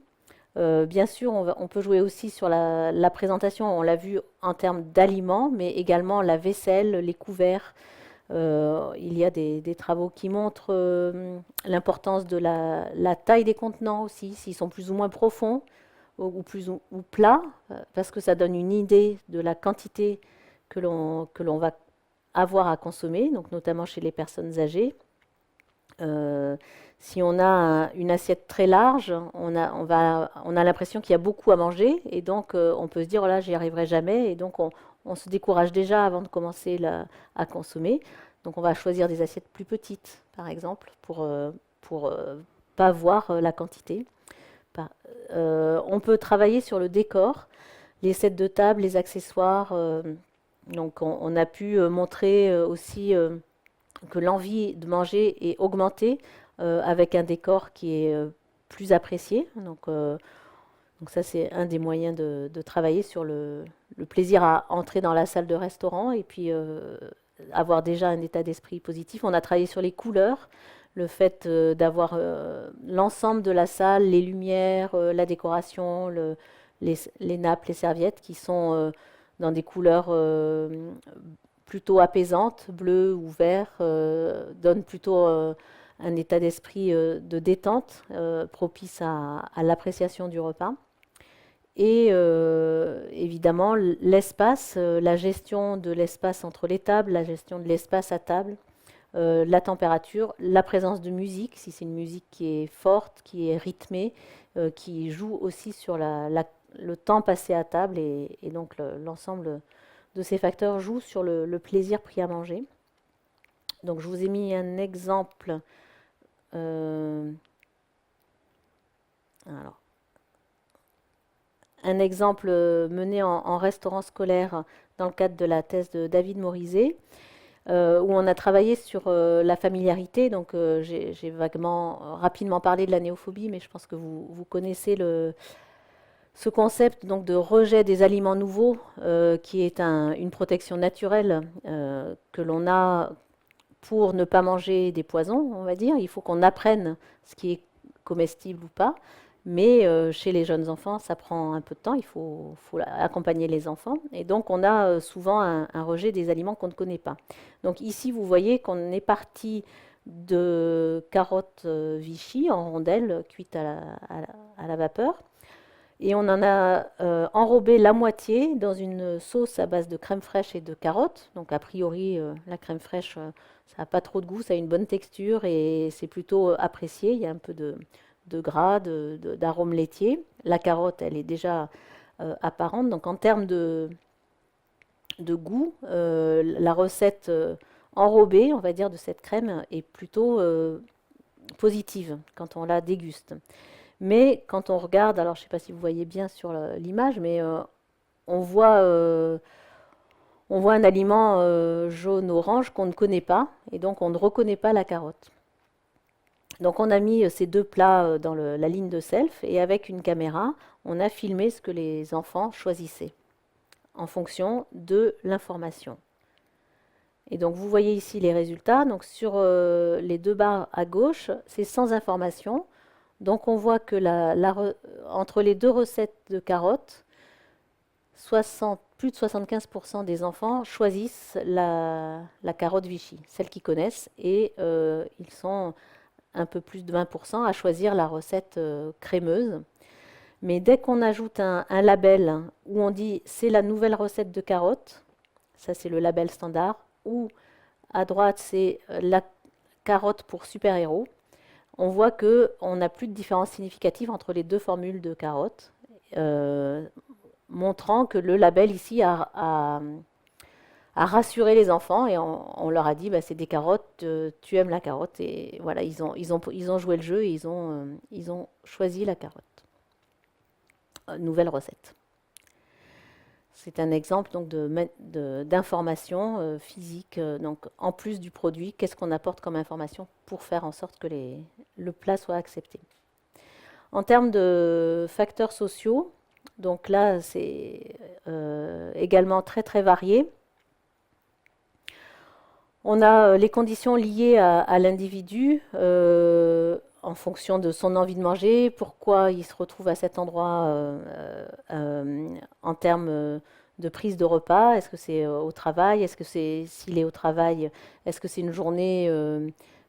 Bien sûr, on peut jouer aussi sur la présentation, on l'a vu en termes d'aliments, mais également la vaisselle, les couverts. Il y a des travaux qui montrent l'importance de la taille des contenants aussi, s'ils sont plus ou moins profonds ou plats, parce que ça donne une idée de la quantité que l'on va avoir à consommer, donc notamment chez les personnes âgées. Si on a une assiette très large, on a l'impression qu'il y a beaucoup à manger, et donc on peut se dire, oh là, j'y arriverai jamais, et donc on se décourage déjà avant de commencer à consommer. Donc on va choisir des assiettes plus petites, par exemple, pour pas voir la quantité. On peut travailler sur le décor, les sets de table, les accessoires. Donc on a pu montrer aussi que l'envie de manger est augmentée avec un décor qui est plus apprécié. Donc ça, c'est un des moyens de travailler sur le plaisir à entrer dans la salle de restaurant et puis avoir déjà un état d'esprit positif. On a travaillé sur les couleurs, le fait d'avoir l'ensemble de la salle, les lumières, la décoration, les nappes, les serviettes qui sont dans des couleurs plutôt apaisantes, bleu ou vert, donnent plutôt un état d'esprit de détente propice à l'appréciation du repas. Et évidemment, l'espace, la gestion de l'espace entre les tables, la gestion de l'espace à table, la température, la présence de musique, si c'est une musique qui est forte, qui est rythmée, qui joue aussi sur le temps passé à table, et donc l'ensemble de ces facteurs joue sur le plaisir pris à manger. Donc je vous ai mis un exemple. Alors, un exemple mené en restaurant scolaire dans le cadre de la thèse de David Morizet, où on a travaillé sur la familiarité. Donc j'ai rapidement parlé de la néophobie, mais je pense que vous connaissez ce concept donc de rejet des aliments nouveaux, qui est une protection naturelle que l'on a pour ne pas manger des poisons, on va dire. Il faut qu'on apprenne ce qui est comestible ou pas. Mais chez les jeunes enfants, ça prend un peu de temps, il faut accompagner les enfants. Et donc, on a souvent un rejet des aliments qu'on ne connaît pas. Donc ici, vous voyez qu'on est parti de carottes Vichy en rondelles cuites à la vapeur. Et on en a enrobé la moitié dans une sauce à base de crème fraîche et de carottes. Donc a priori, la crème fraîche, ça n'a pas trop de goût, ça a une bonne texture et c'est plutôt apprécié. Il y a un peu de gras, d'arôme laitier. La carotte, elle est déjà apparente. Donc en termes de goût, la recette enrobée, on va dire, de cette crème est plutôt positive quand on la déguste. Mais quand on regarde, alors je ne sais pas si vous voyez bien sur l'image, mais on voit, euh, on voit un aliment jaune-orange qu'on ne connaît pas, et donc on ne reconnaît pas la carotte. Donc on a mis ces deux plats dans la ligne de self, et avec une caméra, on a filmé ce que les enfants choisissaient en fonction de l'information. Et donc vous voyez ici les résultats. Donc sur les deux barres à gauche, c'est sans information. Donc on voit que entre les deux recettes de carottes, plus de 75% des enfants choisissent la carotte Vichy, celle qu'ils connaissent, et ils sont un peu plus de 20% à choisir la recette crémeuse. Mais dès qu'on ajoute un label où on dit c'est la nouvelle recette de carotte, ça c'est le label standard, ou à droite c'est la carotte pour super-héros, on voit qu'on n'a plus de différence significative entre les deux formules de carottes, montrant que le label ici a rassuré les enfants et on leur a dit bah, c'est des carottes, tu aimes la carotte. Et voilà, ils ont joué le jeu et ils ont choisi la carotte. Nouvelle recette. C'est un exemple donc d'information physique. Donc en plus du produit, qu'est-ce qu'on apporte comme information pour faire en sorte que le plat soit accepté. En termes de facteurs sociaux, donc là c'est également très très varié. On a les conditions liées à l'individu en fonction de son envie de manger, pourquoi il se retrouve à cet endroit en termes de prise de repas. Est-ce que c'est au travail? Est-ce que s'il est au travail, est-ce que c'est une journée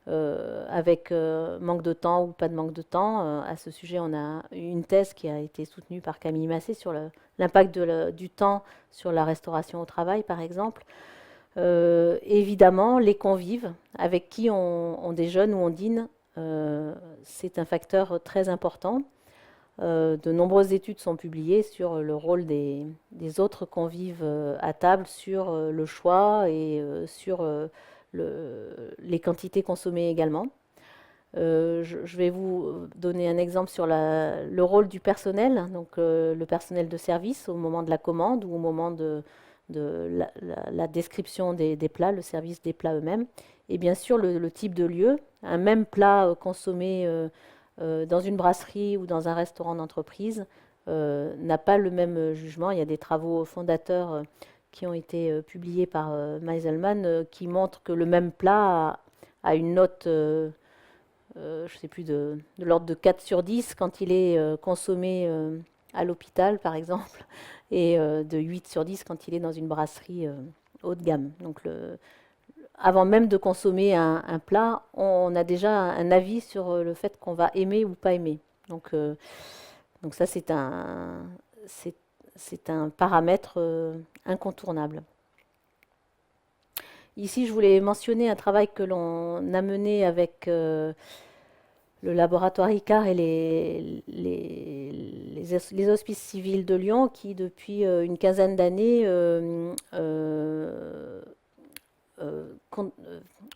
avec manque de temps ou pas de manque de temps? À ce sujet, on a une thèse qui a été soutenue par Camille Massé sur l'impact du temps sur la restauration au travail, par exemple. Évidemment, les convives avec qui on déjeune ou on dîne, c'est un facteur très important. De nombreuses études sont publiées sur le rôle des autres convives à table, sur le choix et sur les quantités consommées également. Je vais vous donner un exemple sur le rôle du personnel, donc le personnel de service au moment de la commande ou au moment de la description des plats, le service des plats eux-mêmes, et bien sûr le type de lieu. Un même plat consommé dans une brasserie ou dans un restaurant d'entreprise n'a pas le même jugement. Il y a des travaux fondateurs qui ont été publiés par Meiselman qui montrent que le même plat a une note je ne sais plus, de l'ordre de 4 sur 10 quand il est consommé à l'hôpital, par exemple, et de 8 sur 10 quand il est dans une brasserie haut de gamme. Donc, avant même de consommer un plat, on a déjà un avis sur le fait qu'on va aimer ou pas aimer. Donc ça, c'est un paramètre incontournable. Ici, je voulais mentionner un travail que l'on a mené avec le laboratoire ICAR et les hospices civils de Lyon qui, depuis une quinzaine d'années,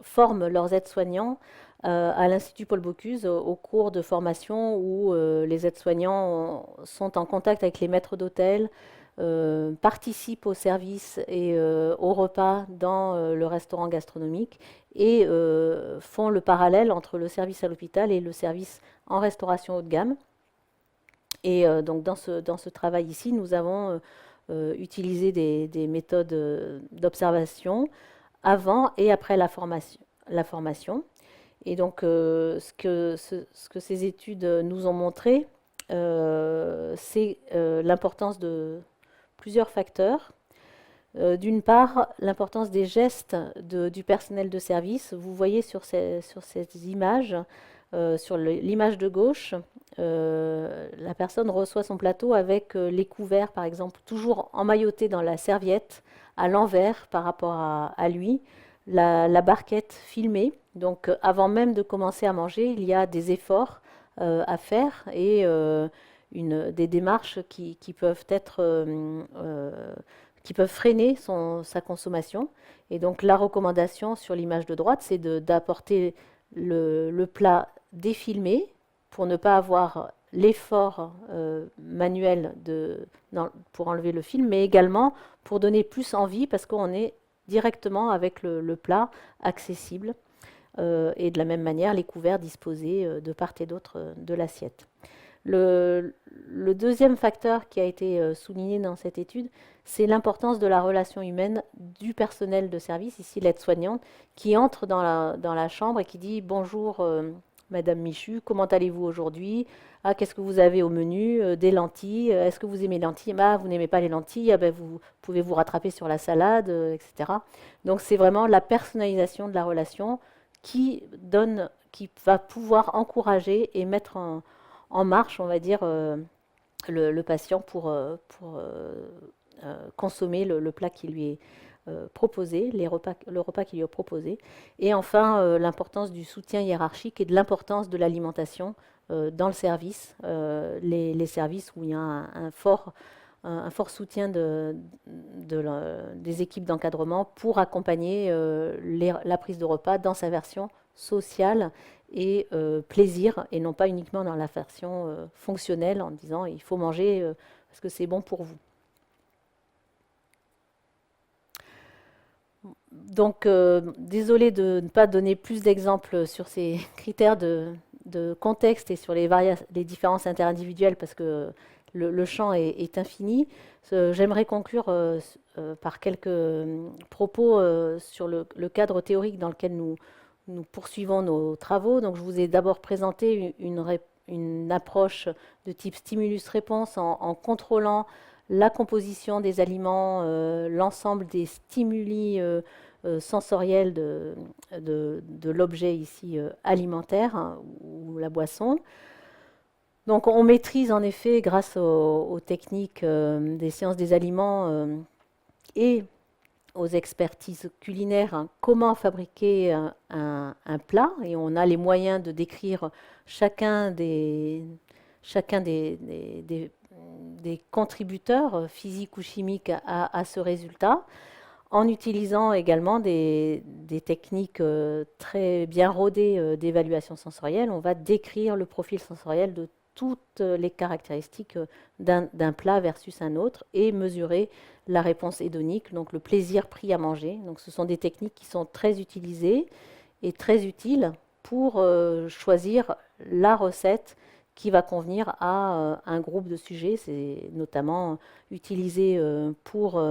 forment leurs aides-soignants à l'Institut Paul Bocuse au cours de formation où les aides-soignants sont en contact avec les maîtres d'hôtel, participent au service et au repas dans le restaurant gastronomique et font le parallèle entre le service à l'hôpital et le service en restauration haut de gamme. Et donc dans ce travail ici, nous avons utilisé des méthodes d'observation avant et après la formation. Et donc ce que ces études nous ont montré, c'est l'importance de plusieurs facteurs. D'une part, l'importance des gestes du personnel de service. Vous voyez sur ces images Sur l'image de gauche, la personne reçoit son plateau avec les couverts, par exemple, toujours emmaillotés dans la serviette, à l'envers par rapport à lui, la barquette filmée. Donc, avant même de commencer à manger, il y a des efforts à faire et des démarches qui peuvent être, qui peuvent freiner sa consommation. Et donc, la recommandation sur l'image de droite, c'est d'apporter le plat défilmé pour ne pas avoir l'effort manuel pour enlever le film, mais également pour donner plus envie parce qu'on est directement avec le plat accessible et de la même manière les couverts disposés de part et d'autre de l'assiette. Le deuxième facteur qui a été souligné dans cette étude, c'est l'importance de la relation humaine du personnel de service, ici l'aide-soignante, qui entre dans la chambre et qui dit bonjour Madame Michu, comment allez-vous aujourd'hui? Ah, qu'est-ce que vous avez au menu? Des lentilles. Est-ce que vous aimez les lentilles? Ah, vous n'aimez pas les lentilles? Ah, ben, vous pouvez vous rattraper sur la salade, etc. Donc c'est vraiment la personnalisation de la relation qui va pouvoir encourager et mettre en marche, on va dire, le patient pour consommer le plat qui lui est proposé, le repas qui lui est proposé. Et enfin, l'importance du soutien hiérarchique et de l'importance de l'alimentation dans le service, les services où il y a un fort soutien des équipes d'encadrement pour accompagner la prise de repas dans sa version sociale et plaisir, et non pas uniquement dans la version fonctionnelle en disant il faut manger parce que c'est bon pour vous. Donc, désolé de ne pas donner plus d'exemples sur ces critères de contexte et sur les différences interindividuelles parce que le champ est infini. J'aimerais conclure par quelques propos sur le cadre théorique dans lequel nous poursuivons nos travaux. Donc, je vous ai d'abord présenté une approche de type stimulus-réponse en contrôlant la composition des aliments, l'ensemble des stimuli sensoriels de l'objet ici alimentaire hein, ou la boisson. Donc on maîtrise en effet grâce aux techniques des sciences des aliments et aux expertises culinaires hein, comment fabriquer un plat et on a les moyens de décrire chacun des contributeurs physiques ou chimiques à ce résultat en utilisant également des techniques très bien rodées d'évaluation sensorielle. On va décrire le profil sensoriel de toutes les caractéristiques d'un plat versus un autre et mesurer la réponse hédonique, donc le plaisir pris à manger. Donc ce sont des techniques qui sont très utilisées et très utiles pour choisir la recette qui va convenir à un groupe de sujets. C'est notamment utilisé pour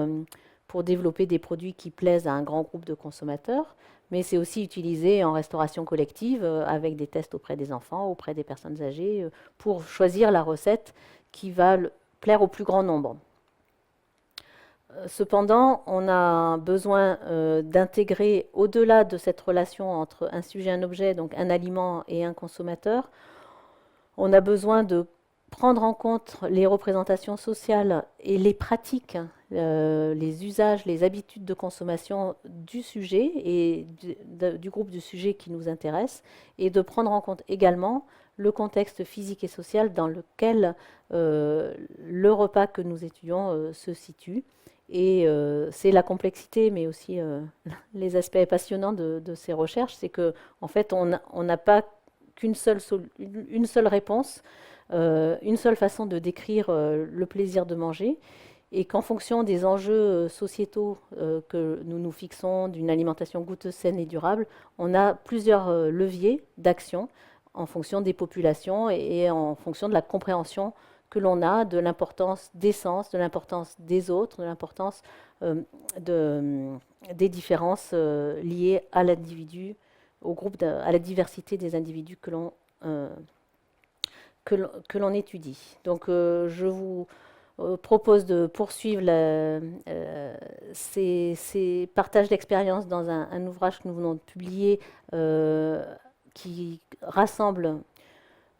développer des produits qui plaisent à un grand groupe de consommateurs, mais c'est aussi utilisé en restauration collective avec des tests auprès des enfants, auprès des personnes âgées, pour choisir la recette qui va plaire au plus grand nombre. Cependant, on a besoin d'intégrer au-delà de cette relation entre un sujet et un objet, donc un aliment et un consommateur, on a besoin de prendre en compte les représentations sociales et les pratiques, les usages, les habitudes de consommation du sujet et du groupe du sujet qui nous intéresse, et de prendre en compte également le contexte physique et social dans lequel le repas que nous étudions se situe. Et c'est la complexité, mais aussi les aspects passionnants de ces recherches, c'est qu'en en fait, on n'a pas une seule réponse, une seule façon de décrire le plaisir de manger, et qu'en fonction des enjeux sociétaux que nous nous fixons d'une alimentation goûteuse, saine et durable, on a plusieurs leviers d'action en fonction des populations et en fonction de la compréhension que l'on a de l'importance des sens, de l'importance des autres, de l'importance des différences liées à l'individu, au groupe, à la diversité des individus que l'on étudie. Donc je vous propose de poursuivre ces partages d'expériences dans un ouvrage que nous venons de publier qui rassemble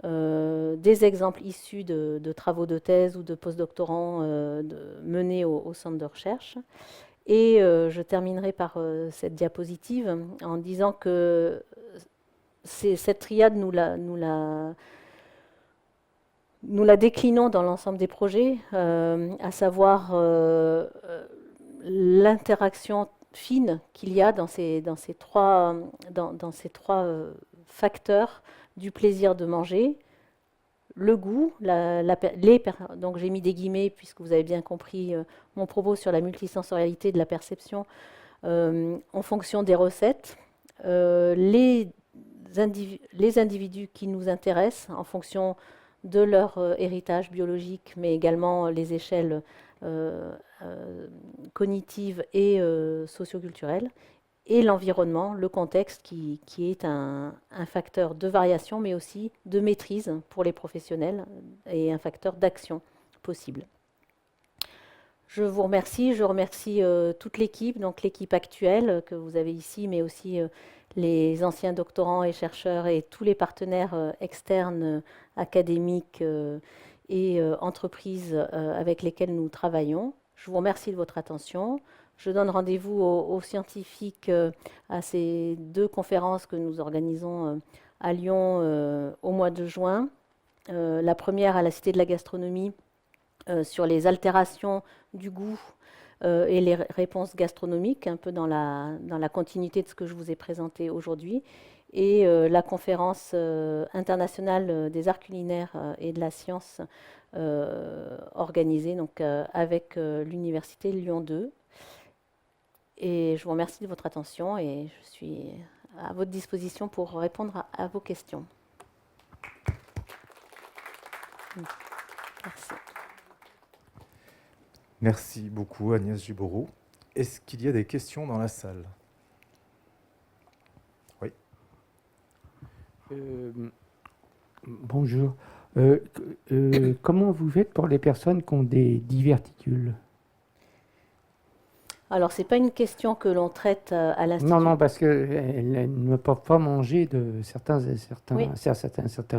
des exemples issus de travaux de thèse ou de postdoctorants menés au centre de recherche. Et je terminerai par cette diapositive en disant que cette triade, nous la déclinons dans l'ensemble des projets, à savoir l'interaction fine qu'il y a dans ces trois facteurs du plaisir de manger, le goût, donc j'ai mis des guillemets puisque vous avez bien compris mon propos sur la multisensorialité de la perception en fonction des recettes, les individus qui nous intéressent en fonction de leur héritage biologique, mais également les échelles cognitives et socioculturelles, et l'environnement, le contexte qui est un facteur de variation, mais aussi de maîtrise pour les professionnels et un facteur d'action possible. Je vous remercie, je remercie toute l'équipe, donc l'équipe actuelle que vous avez ici, mais aussi les anciens doctorants et chercheurs et tous les partenaires externes, académiques et entreprises avec lesquels nous travaillons. Je vous remercie de votre attention. Je donne rendez-vous aux scientifiques à ces 2 conférences que nous organisons à Lyon au mois de juin. La première à la Cité de la Gastronomie sur les altérations du goût et les réponses gastronomiques, un peu dans la continuité de ce que je vous ai présenté aujourd'hui. Et la conférence internationale des arts culinaires et de la science organisée donc, avec l'Université Lyon 2. Et je vous remercie de votre attention et je suis à votre disposition pour répondre à vos questions. Merci. Merci beaucoup Agnès Gibourou. Est-ce qu'il y a des questions dans la salle? Oui. Bonjour. Comment vous faites pour les personnes qui ont des diverticules? Alors, ce n'est pas une question que l'on traite à l'Institut. Non, parce qu'elles ne peuvent pas manger de certains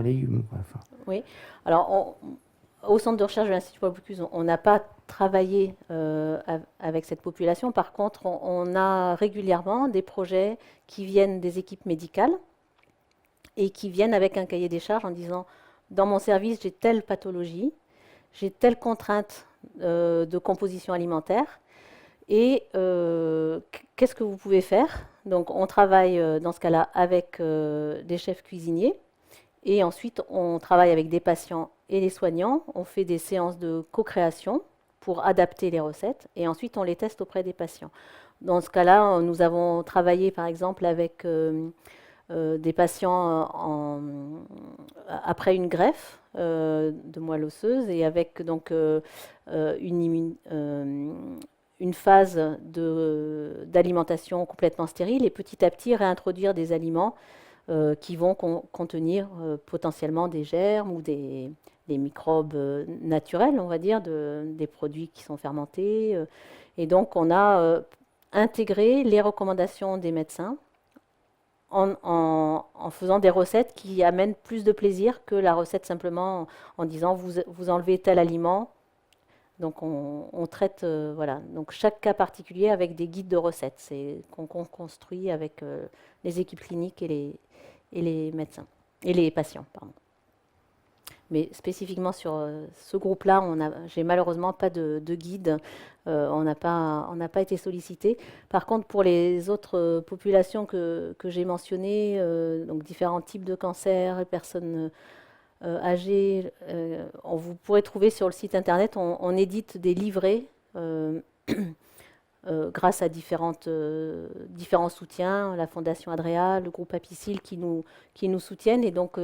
légumes. Enfin. Oui. Alors, au centre de recherche de l'Institut Paul Bocuse, on n'a pas travaillé avec cette population. Par contre, on a régulièrement des projets qui viennent des équipes médicales et qui viennent avec un cahier des charges en disant « Dans mon service, j'ai telle pathologie, j'ai telle contrainte de composition alimentaire. Et qu'est-ce que vous pouvez faire ?» Donc, on travaille dans ce cas-là avec des chefs cuisiniers. Et ensuite, on travaille avec des patients et les soignants. On fait des séances de co-création pour adapter les recettes. Et ensuite, on les teste auprès des patients. Dans ce cas-là, nous avons travaillé, par exemple, avec des patients après une greffe de moelle osseuse et avec donc une phase d'alimentation complètement stérile et petit à petit réintroduire des aliments qui vont contenir potentiellement des germes ou des microbes naturels, on va dire, des produits qui sont fermentés. Et donc, on a intégré les recommandations des médecins en faisant des recettes qui amènent plus de plaisir que la recette simplement en disant vous enlevez tel aliment. Donc on traite, voilà. Donc chaque cas particulier avec des guides de recettes, c'est qu'on construit avec les équipes cliniques et les médecins et les patients, pardon. Mais spécifiquement sur ce groupe-là, j'ai malheureusement pas de guide. On n'a pas été sollicité. Par contre, pour les autres populations que j'ai mentionnées, donc différents types de cancers, personnes âgées, vous pourrez trouver sur le site internet, on édite des livrets grâce à différents soutiens, la Fondation Adrea, le groupe Apicil qui nous soutiennent. Et donc,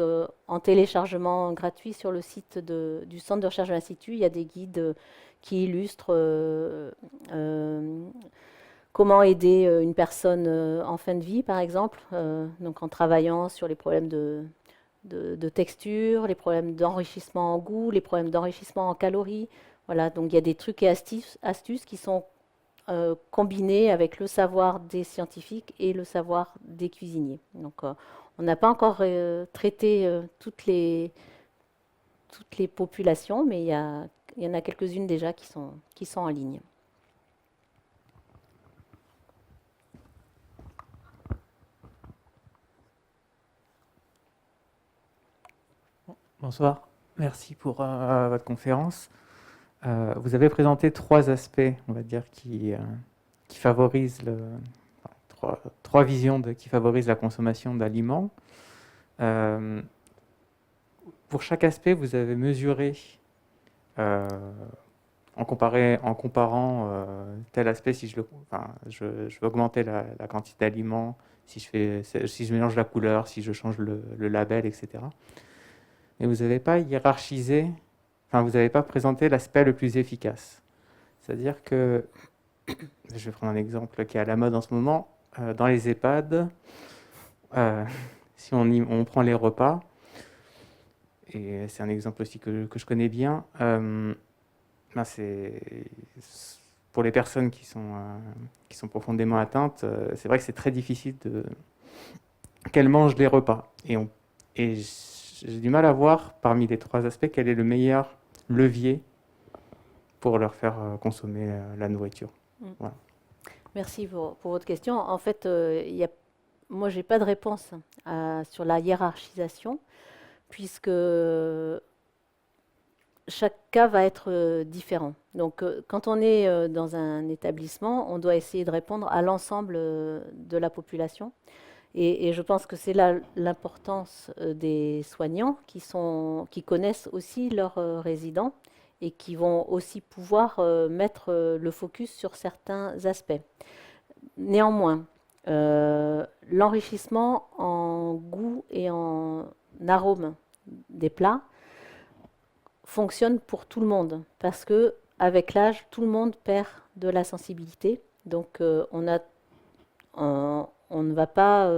en téléchargement gratuit sur le site du Centre de recherche de l'Institut, il y a des guides qui illustrent comment aider une personne en fin de vie, par exemple, donc en travaillant sur les problèmes de texture, les problèmes d'enrichissement en goût, les problèmes d'enrichissement en calories. Voilà, donc il y a des trucs et astuces qui sont combiné avec le savoir des scientifiques et le savoir des cuisiniers. Donc, on n'a pas encore traité toutes les populations, mais il y en a quelques-unes déjà qui sont en ligne. Bonsoir, merci pour votre conférence. Vous avez présenté 3 aspects, on va dire, qui favorisent trois visions qui favorisent la consommation d'aliments. Pour chaque aspect, vous avez mesuré, en comparant tel aspect, si je veux augmenter la quantité d'aliments, si je mélange la couleur, si je change le label, etc. Mais vous n'avez pas hiérarchisé, vous n'avez pas présenté l'aspect le plus efficace. C'est-à-dire que, je vais prendre un exemple qui est à la mode en ce moment, dans les EHPAD, si on prend les repas, et c'est un exemple aussi que je connais bien, c'est pour les personnes qui sont profondément atteintes, c'est vrai que c'est très difficile qu'elles mangent les repas. Et j'ai du mal à voir, parmi les 3 aspects, quel est le meilleur levier pour leur faire consommer la nourriture. Voilà. Merci pour votre question. En fait, moi, je n'ai pas de réponse sur la hiérarchisation, puisque chaque cas va être différent. Donc, quand on est dans un établissement, on doit essayer de répondre à l'ensemble de la population. Et je pense que c'est là l'importance des soignants qui connaissent aussi leurs résidents et qui vont aussi pouvoir mettre le focus sur certains aspects. Néanmoins, l'enrichissement en goût et en arôme des plats fonctionne pour tout le monde parce que avec l'âge, tout le monde perd de la sensibilité. Donc, on ne va pas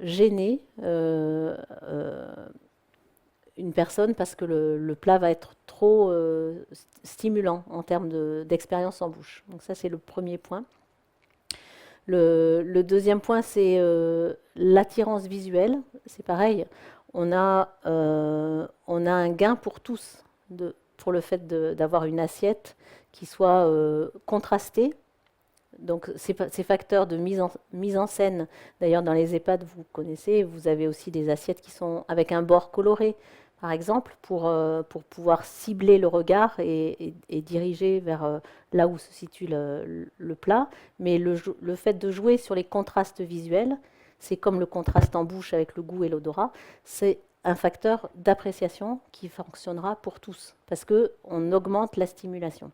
gêner une personne parce que le plat va être trop stimulant en termes d'expérience en bouche. Donc ça, c'est le premier point. Le deuxième point, c'est l'attirance visuelle. C'est pareil, on a un gain pour tous pour le fait d'avoir une assiette qui soit contrastée. Donc ces facteurs de mise en scène, d'ailleurs dans les EHPAD, vous connaissez, vous avez aussi des assiettes qui sont avec un bord coloré, par exemple, pour pouvoir cibler le regard et diriger vers là où se situe le plat. Mais le fait de jouer sur les contrastes visuels, c'est comme le contraste en bouche avec le goût et l'odorat, c'est un facteur d'appréciation qui fonctionnera pour tous, parce qu'on augmente la stimulation.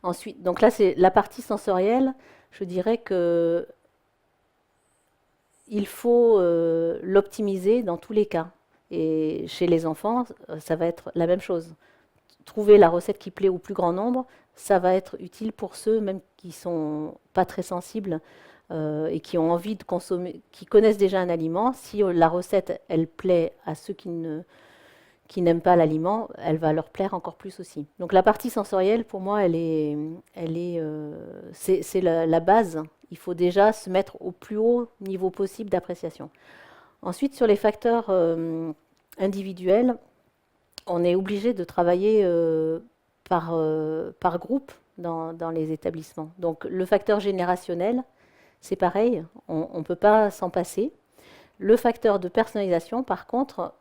Ensuite, donc là, c'est la partie sensorielle. Je dirais que il faut l'optimiser dans tous les cas. Et chez les enfants, ça va être la même chose. Trouver la recette qui plaît au plus grand nombre, ça va être utile pour ceux même qui sont pas très sensibles et qui ont envie de consommer, qui connaissent déjà un aliment. Si la recette, elle plaît à ceux qui n'aiment pas l'aliment, elle va leur plaire encore plus aussi. Donc la partie sensorielle, pour moi, c'est la base. Il faut déjà se mettre au plus haut niveau possible d'appréciation. Ensuite, sur les facteurs individuels, on est obligé de travailler par groupe dans les établissements. Donc le facteur générationnel, c'est pareil, on ne peut pas s'en passer. Le facteur de personnalisation, par contre,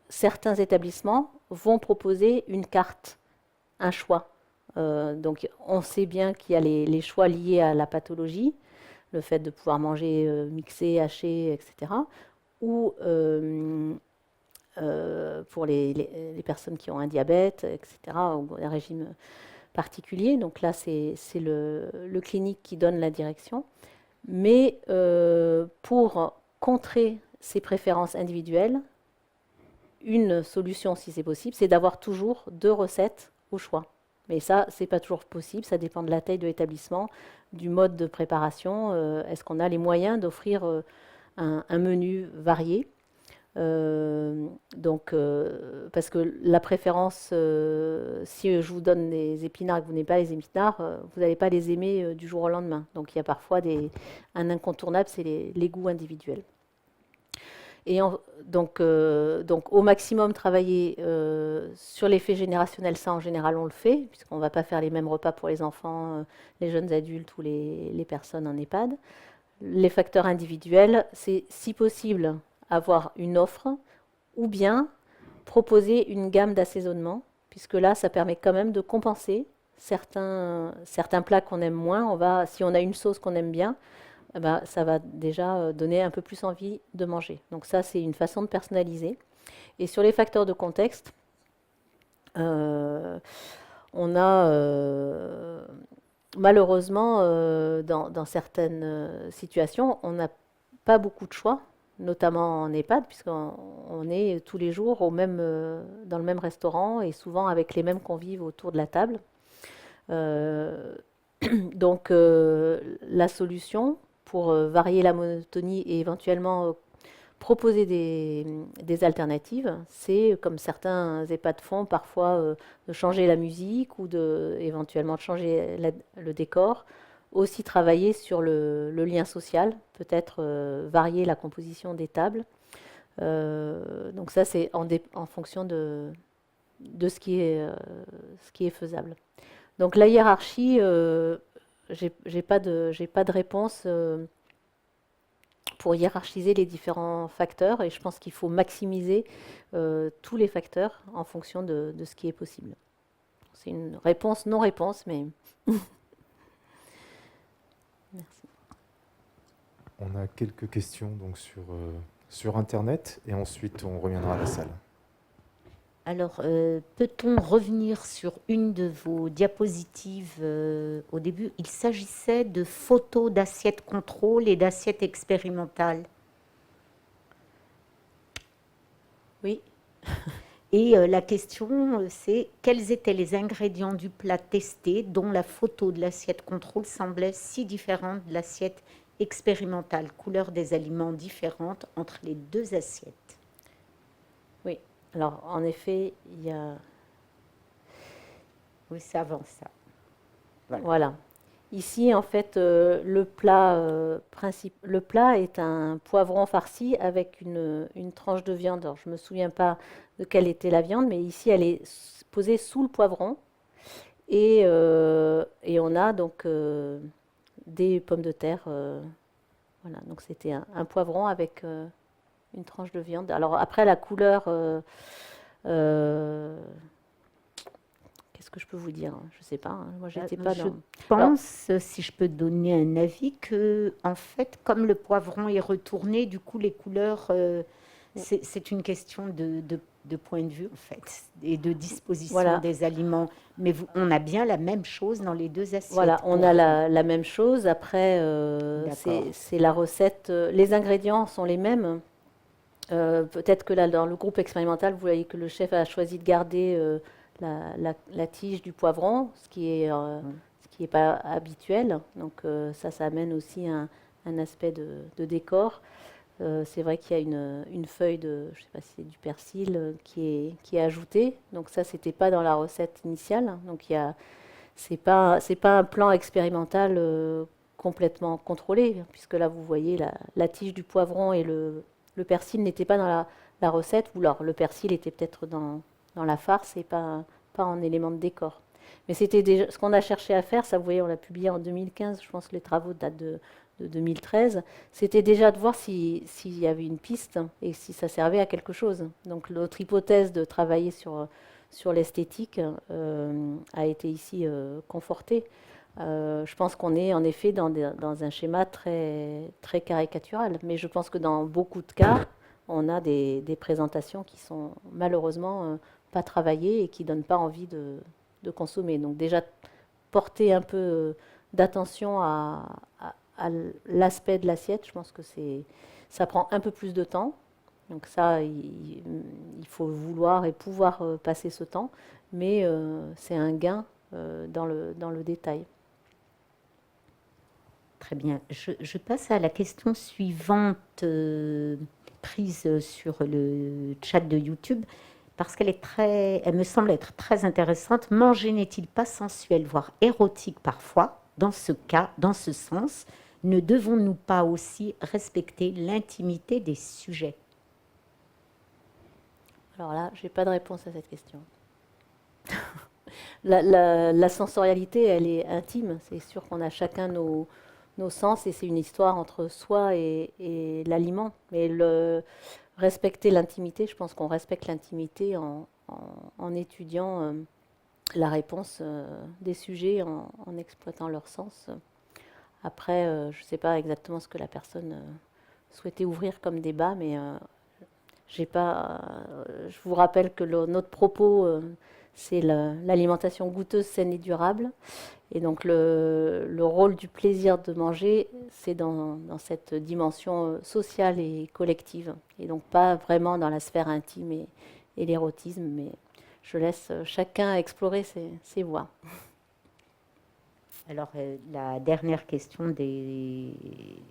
certains établissements vont proposer une carte, un choix. Donc on sait bien qu'il y a les choix liés à la pathologie, le fait de pouvoir manger mixé, haché, etc. Ou pour les personnes qui ont un diabète, etc., ou un régime particulier. Donc là, c'est le clinique qui donne la direction. Mais pour contrer ces préférences individuelles, une solution, si c'est possible, c'est d'avoir toujours 2 recettes au choix. Mais ça, ce n'est pas toujours possible, ça dépend de la taille de l'établissement, du mode de préparation. Est-ce qu'on a les moyens d'offrir un menu varié ? Parce que la préférence, si je vous donne des épinards et que vous n'aimez pas les épinards, vous n'allez pas les aimer du jour au lendemain. Donc il y a parfois un incontournable, c'est les goûts individuels. Donc au maximum travailler sur l'effet générationnel, ça en général on le fait, puisqu'on ne va pas faire les mêmes repas pour les enfants, les jeunes adultes ou les personnes en EHPAD. Les facteurs individuels, c'est si possible avoir une offre ou bien proposer une gamme d'assaisonnement, puisque là ça permet quand même de compenser certains plats qu'on aime moins. Si on a une sauce qu'on aime bien, eh ben, ça va déjà donner un peu plus envie de manger. Donc ça, c'est une façon de personnaliser. Et sur les facteurs de contexte, on a malheureusement, dans certaines situations, on n'a pas beaucoup de choix, notamment en EHPAD, puisqu'on est tous les jours dans le même restaurant et souvent avec les mêmes convives autour de la table. Donc la solution pour varier la monotonie et éventuellement proposer des alternatives, c'est, comme certains EHPAD font parfois, de changer la musique ou éventuellement de changer le décor. Aussi travailler sur le lien social, peut-être varier la composition des tables. Donc ça, c'est en fonction de ce qui est faisable. Donc la hiérarchie, j'ai pas de réponse pour hiérarchiser les différents facteurs, et je pense qu'il faut maximiser tous les facteurs en fonction de ce qui est possible. C'est une réponse non-réponse, mais merci. On a quelques questions donc sur Internet et ensuite on reviendra à la salle. Alors, peut-on revenir sur une de vos diapositives au début? Il s'agissait de photos d'assiettes contrôle et d'assiettes expérimentales. Oui. Et la question, c'est quels étaient les ingrédients du plat testé dont la photo de l'assiette contrôle semblait si différente de l'assiette expérimentale, couleur des aliments différentes entre les deux assiettes? Oui. Alors, en effet, il y a... Oui, c'est avant ça. Voilà. Ici, en fait, le plat est un poivron farci avec une tranche de viande. Alors, je ne me souviens pas de quelle était la viande, mais ici, elle est posée sous le poivron. Et on a donc des pommes de terre. Voilà, donc c'était un poivron avec une tranche de viande. Alors après, la couleur, qu'est-ce que je peux vous dire? Je ne sais pas, hein. Moi, j'étais pas Je dans... pense, si je peux donner un avis, que en fait, comme le poivron est retourné, du coup, les couleurs, c'est une question de point de vue, en fait, et de disposition Voilà. des aliments. Mais on a bien la même chose dans les deux assiettes. Voilà, on a la même chose. Après, D'accord. c'est la recette. Les ingrédients sont les mêmes. Peut-être que là, dans le groupe expérimental, vous voyez que le chef a choisi de garder la tige du poivron, ce qui est pas habituel. Donc ça amène aussi un aspect de décor. C'est vrai qu'il y a une feuille je sais pas si c'est du persil, qui est ajoutée. Donc ça, c'était pas dans la recette initiale. Donc c'est pas un plan expérimental complètement contrôlé, puisque là, vous voyez la tige du poivron et le persil n'étaient pas dans la recette, ou alors le persil était peut-être dans la farce et pas en élément de décor. Mais c'était déjà ce qu'on a cherché à faire. Ça, vous voyez, on l'a publié en 2015. Je pense que les travaux datent de 2013. C'était déjà de voir s'il y avait une piste et si ça servait à quelque chose. Donc notre hypothèse de travailler sur l'esthétique a été ici confortée. Je pense qu'on est en effet dans un schéma très, très caricatural, mais je pense que dans beaucoup de cas, on a des présentations qui sont malheureusement pas travaillées et qui ne donnent pas envie de consommer. Donc déjà, porter un peu d'attention à l'aspect de l'assiette, je pense que ça prend un peu plus de temps. Donc ça, il faut vouloir et pouvoir passer ce temps, mais c'est un gain dans le détail. Très bien. Je passe à la question suivante. prise sur le chat de YouTube parce elle me semble être très intéressante. Manger n'est-il pas sensuel, voire érotique parfois? Dans ce cas, dans ce sens, ne devons-nous pas aussi respecter l'intimité des sujets? Alors là, je n'ai pas de réponse à cette question. La sensorialité, elle est intime. C'est sûr qu'on a chacun nos sens et c'est une histoire entre soi et l'aliment. Mais respecter l'intimité, je pense qu'on respecte l'intimité en étudiant la réponse des sujets, en exploitant leur sens. Après, je ne sais pas exactement ce que la personne souhaitait ouvrir comme débat, mais je vous rappelle que notre propos, c'est l'alimentation goûteuse, saine et durable. Et donc le rôle du plaisir de manger, c'est dans cette dimension sociale et collective. Et donc pas vraiment dans la sphère intime et l'érotisme, mais je laisse chacun explorer ses voies. Alors, la dernière question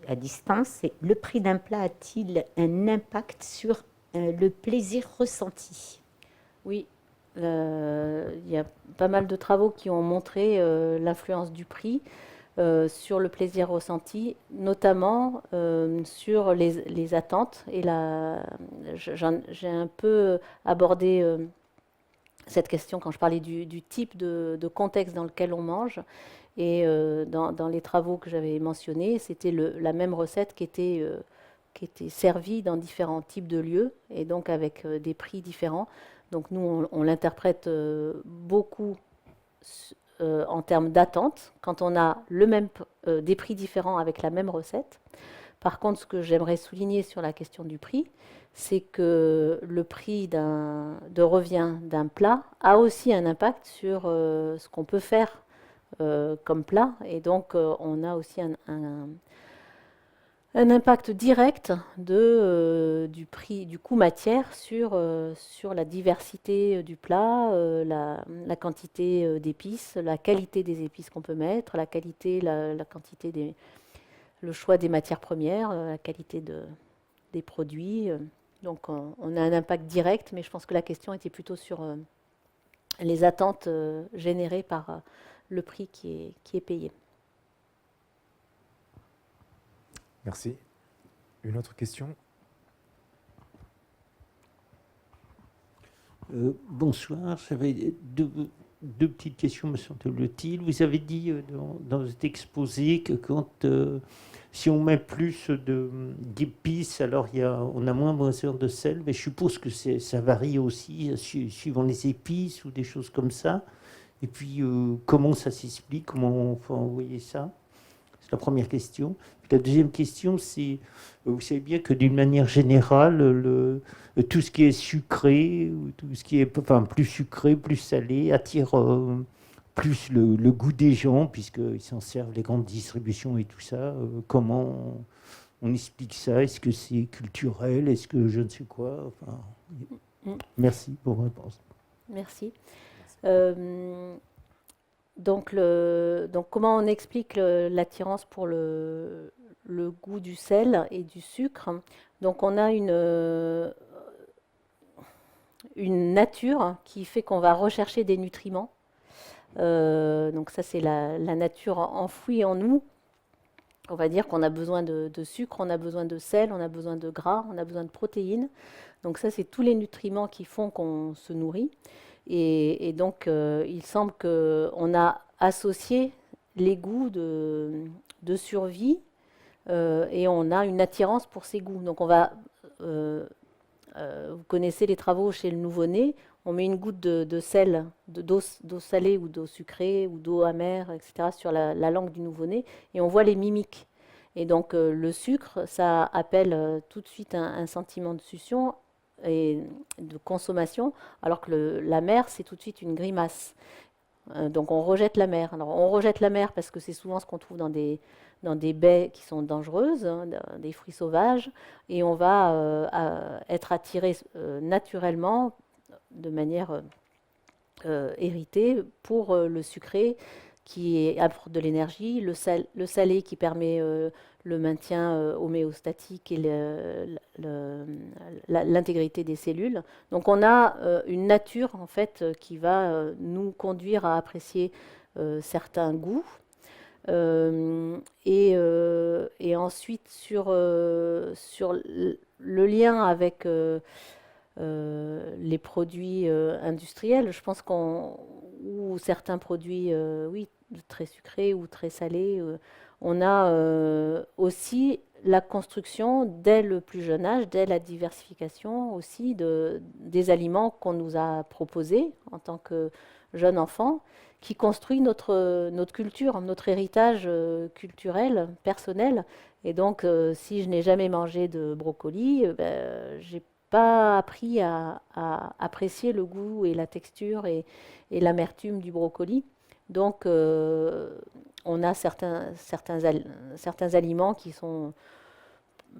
à distance, c'est le prix d'un plat a-t-il un impact sur le plaisir ressenti? Oui, il y a pas mal de travaux qui ont montré l'influence du prix sur le plaisir ressenti, notamment sur les attentes. Et j'ai un peu abordé cette question quand je parlais du type de contexte dans lequel on mange. Et dans les travaux que j'avais mentionnés, c'était la même recette qui était servie dans différents types de lieux, et donc avec des prix différents. Donc nous, on l'interprète beaucoup en termes d'attente, quand on a des prix différents avec la même recette. Par contre, ce que j'aimerais souligner sur la question du prix, c'est que le prix de revient d'un plat a aussi un impact sur ce qu'on peut faire comme plat. Et donc, on a aussi un impact direct du prix, du coût matière sur la diversité du plat, la quantité d'épices, la qualité des épices qu'on peut mettre, la qualité, la quantité le choix des matières premières, la qualité des produits. Donc on a un impact direct, mais je pense que la question était plutôt sur les attentes générées par le prix qui est payé. Merci. Une autre question? Bonsoir, j'avais deux petites questions, me semble-t-il. Vous avez dit dans cet exposé que si on met plus d'épices, alors on a moins besoin de sel, mais je suppose que ça varie aussi suivant les épices ou des choses comme ça. Et puis, comment ça s'explique? Comment on peut envoyer ça? C'est la première question. Puis la deuxième question, c'est, vous savez bien que d'une manière générale, tout ce qui est sucré, ou tout ce qui est plus sucré, plus salé, attire plus le goût des gens, puisqu'ils s'en servent, les grandes distributions et tout ça. Comment on explique ça? Est-ce que c'est culturel? Est-ce que je ne sais quoi? Merci pour vos réponses. Merci. Donc comment on explique l'attirance pour le goût du sel et du sucre? Donc on a une nature qui fait qu'on va rechercher des nutriments. Donc ça, c'est la nature enfouie en nous. On va dire qu'on a besoin de sucre, on a besoin de sel, on a besoin de gras, on a besoin de protéines. Donc ça, c'est tous les nutriments qui font qu'on se nourrit. Et donc, il semble qu'on a associé les goûts de survie et on a une attirance pour ces goûts. Donc, vous connaissez les travaux chez le nouveau-né, on met une goutte de sel, d'eau salée ou d'eau sucrée ou d'eau amère, etc., sur la langue du nouveau-né et on voit les mimiques. Et donc, le sucre, ça appelle tout de suite un sentiment de succion et de consommation, alors que la mer, c'est tout de suite une grimace. Donc on rejette la mer. Alors on rejette la mer parce que c'est souvent ce qu'on trouve dans des baies qui sont dangereuses, des fruits sauvages, et on va être attiré naturellement, de manière héritée, pour le sucré. qui apporte de l'énergie, le salé qui permet le maintien homéostatique et l'intégrité des cellules. Donc on a une nature en fait qui va nous conduire à apprécier certains goûts. Et ensuite sur le lien avec les produits industriels, je pense ou certains produits, oui, très sucrés ou très salés, on a aussi la construction dès le plus jeune âge, dès la diversification aussi des aliments qu'on nous a proposés en tant que jeune enfant, qui construit notre culture, notre héritage culturel, personnel. Et donc, si je n'ai jamais mangé de brocoli, j'ai pas appris à apprécier le goût et la texture et l'amertume du brocoli. Donc, on a certains aliments qui sont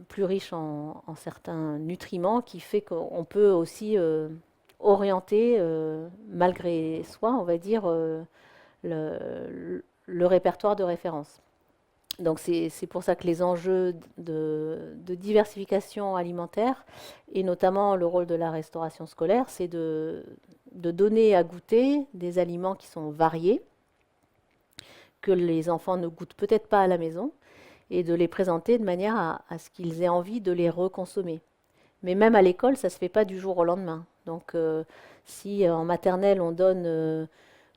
plus riches en certains nutriments, qui fait qu'on peut aussi orienter, malgré soi, on va dire, le répertoire de référence. Donc c'est pour ça que les enjeux de diversification alimentaire, et notamment le rôle de la restauration scolaire, c'est de donner à goûter des aliments qui sont variés, que les enfants ne goûtent peut-être pas à la maison, et de les présenter de manière à ce qu'ils aient envie de les reconsommer. Mais même à l'école, ça ne se fait pas du jour au lendemain. Donc si en maternelle on donne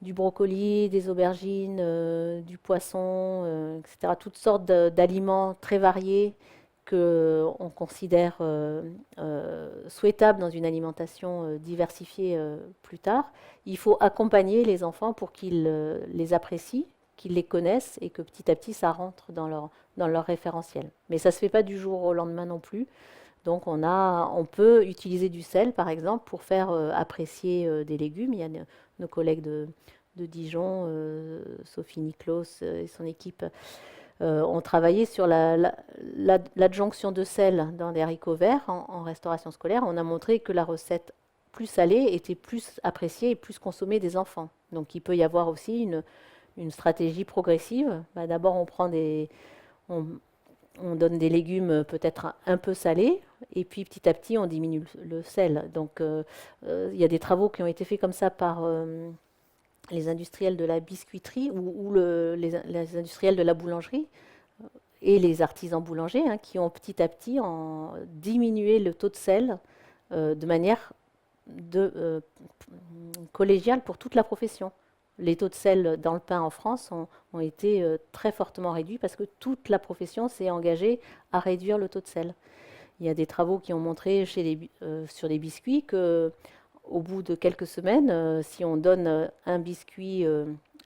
du brocoli, des aubergines, du poisson, etc., toutes sortes d'aliments très variés qu'on considère souhaitables dans une alimentation diversifiée plus tard, il faut accompagner les enfants pour qu'ils les apprécient, qu'ils les connaissent et que petit à petit ça rentre dans leur référentiel. Mais ça ne se fait pas du jour au lendemain non plus. Donc on peut utiliser du sel par exemple pour faire apprécier des légumes. Il y a nos collègues de Dijon, Sophie Niklos et son équipe ont travaillé sur l'adjonction de sel dans les haricots verts en restauration scolaire. On a montré que la recette plus salée était plus appréciée et plus consommée des enfants. Donc il peut y avoir aussi une stratégie progressive. D'abord on donne des légumes peut-être un peu salés, et puis petit à petit on diminue le sel. Donc il y a des travaux qui ont été faits comme ça par les industriels de la biscuiterie ou les industriels de la boulangerie et les artisans boulangers qui ont petit à petit diminué le taux de sel de manière collégiale pour toute la profession. Les taux de sel dans le pain en France ont été très fortement réduits parce que toute la profession s'est engagée à réduire le taux de sel. Il y a des travaux qui ont montré sur les biscuits qu'au bout de quelques semaines, si on donne un biscuit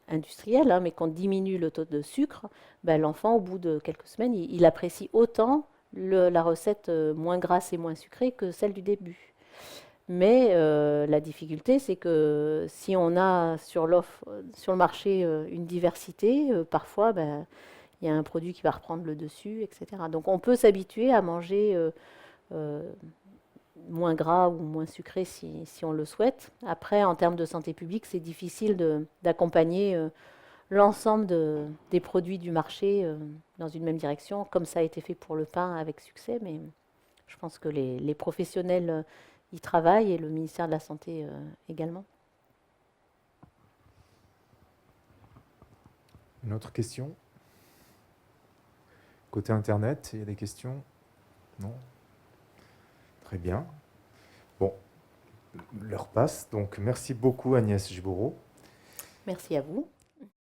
industriel, mais qu'on diminue le taux de sucre, l'enfant, au bout de quelques semaines, il apprécie autant la recette moins grasse et moins sucrée que celle du début. Mais la difficulté, c'est que si on a sur le marché une diversité, parfois il y a un produit qui va reprendre le dessus, etc. Donc on peut s'habituer à manger moins gras ou moins sucré si on le souhaite. Après, en termes de santé publique, c'est difficile d'accompagner l'ensemble des produits du marché dans une même direction, comme ça a été fait pour le pain avec succès. Mais je pense que les professionnels y travaillent et le ministère de la Santé également. Une autre question? Côté Internet, il y a des questions? Non? Très bien. Bon, l'heure passe, donc merci beaucoup Agnès Giboureau. Merci à vous.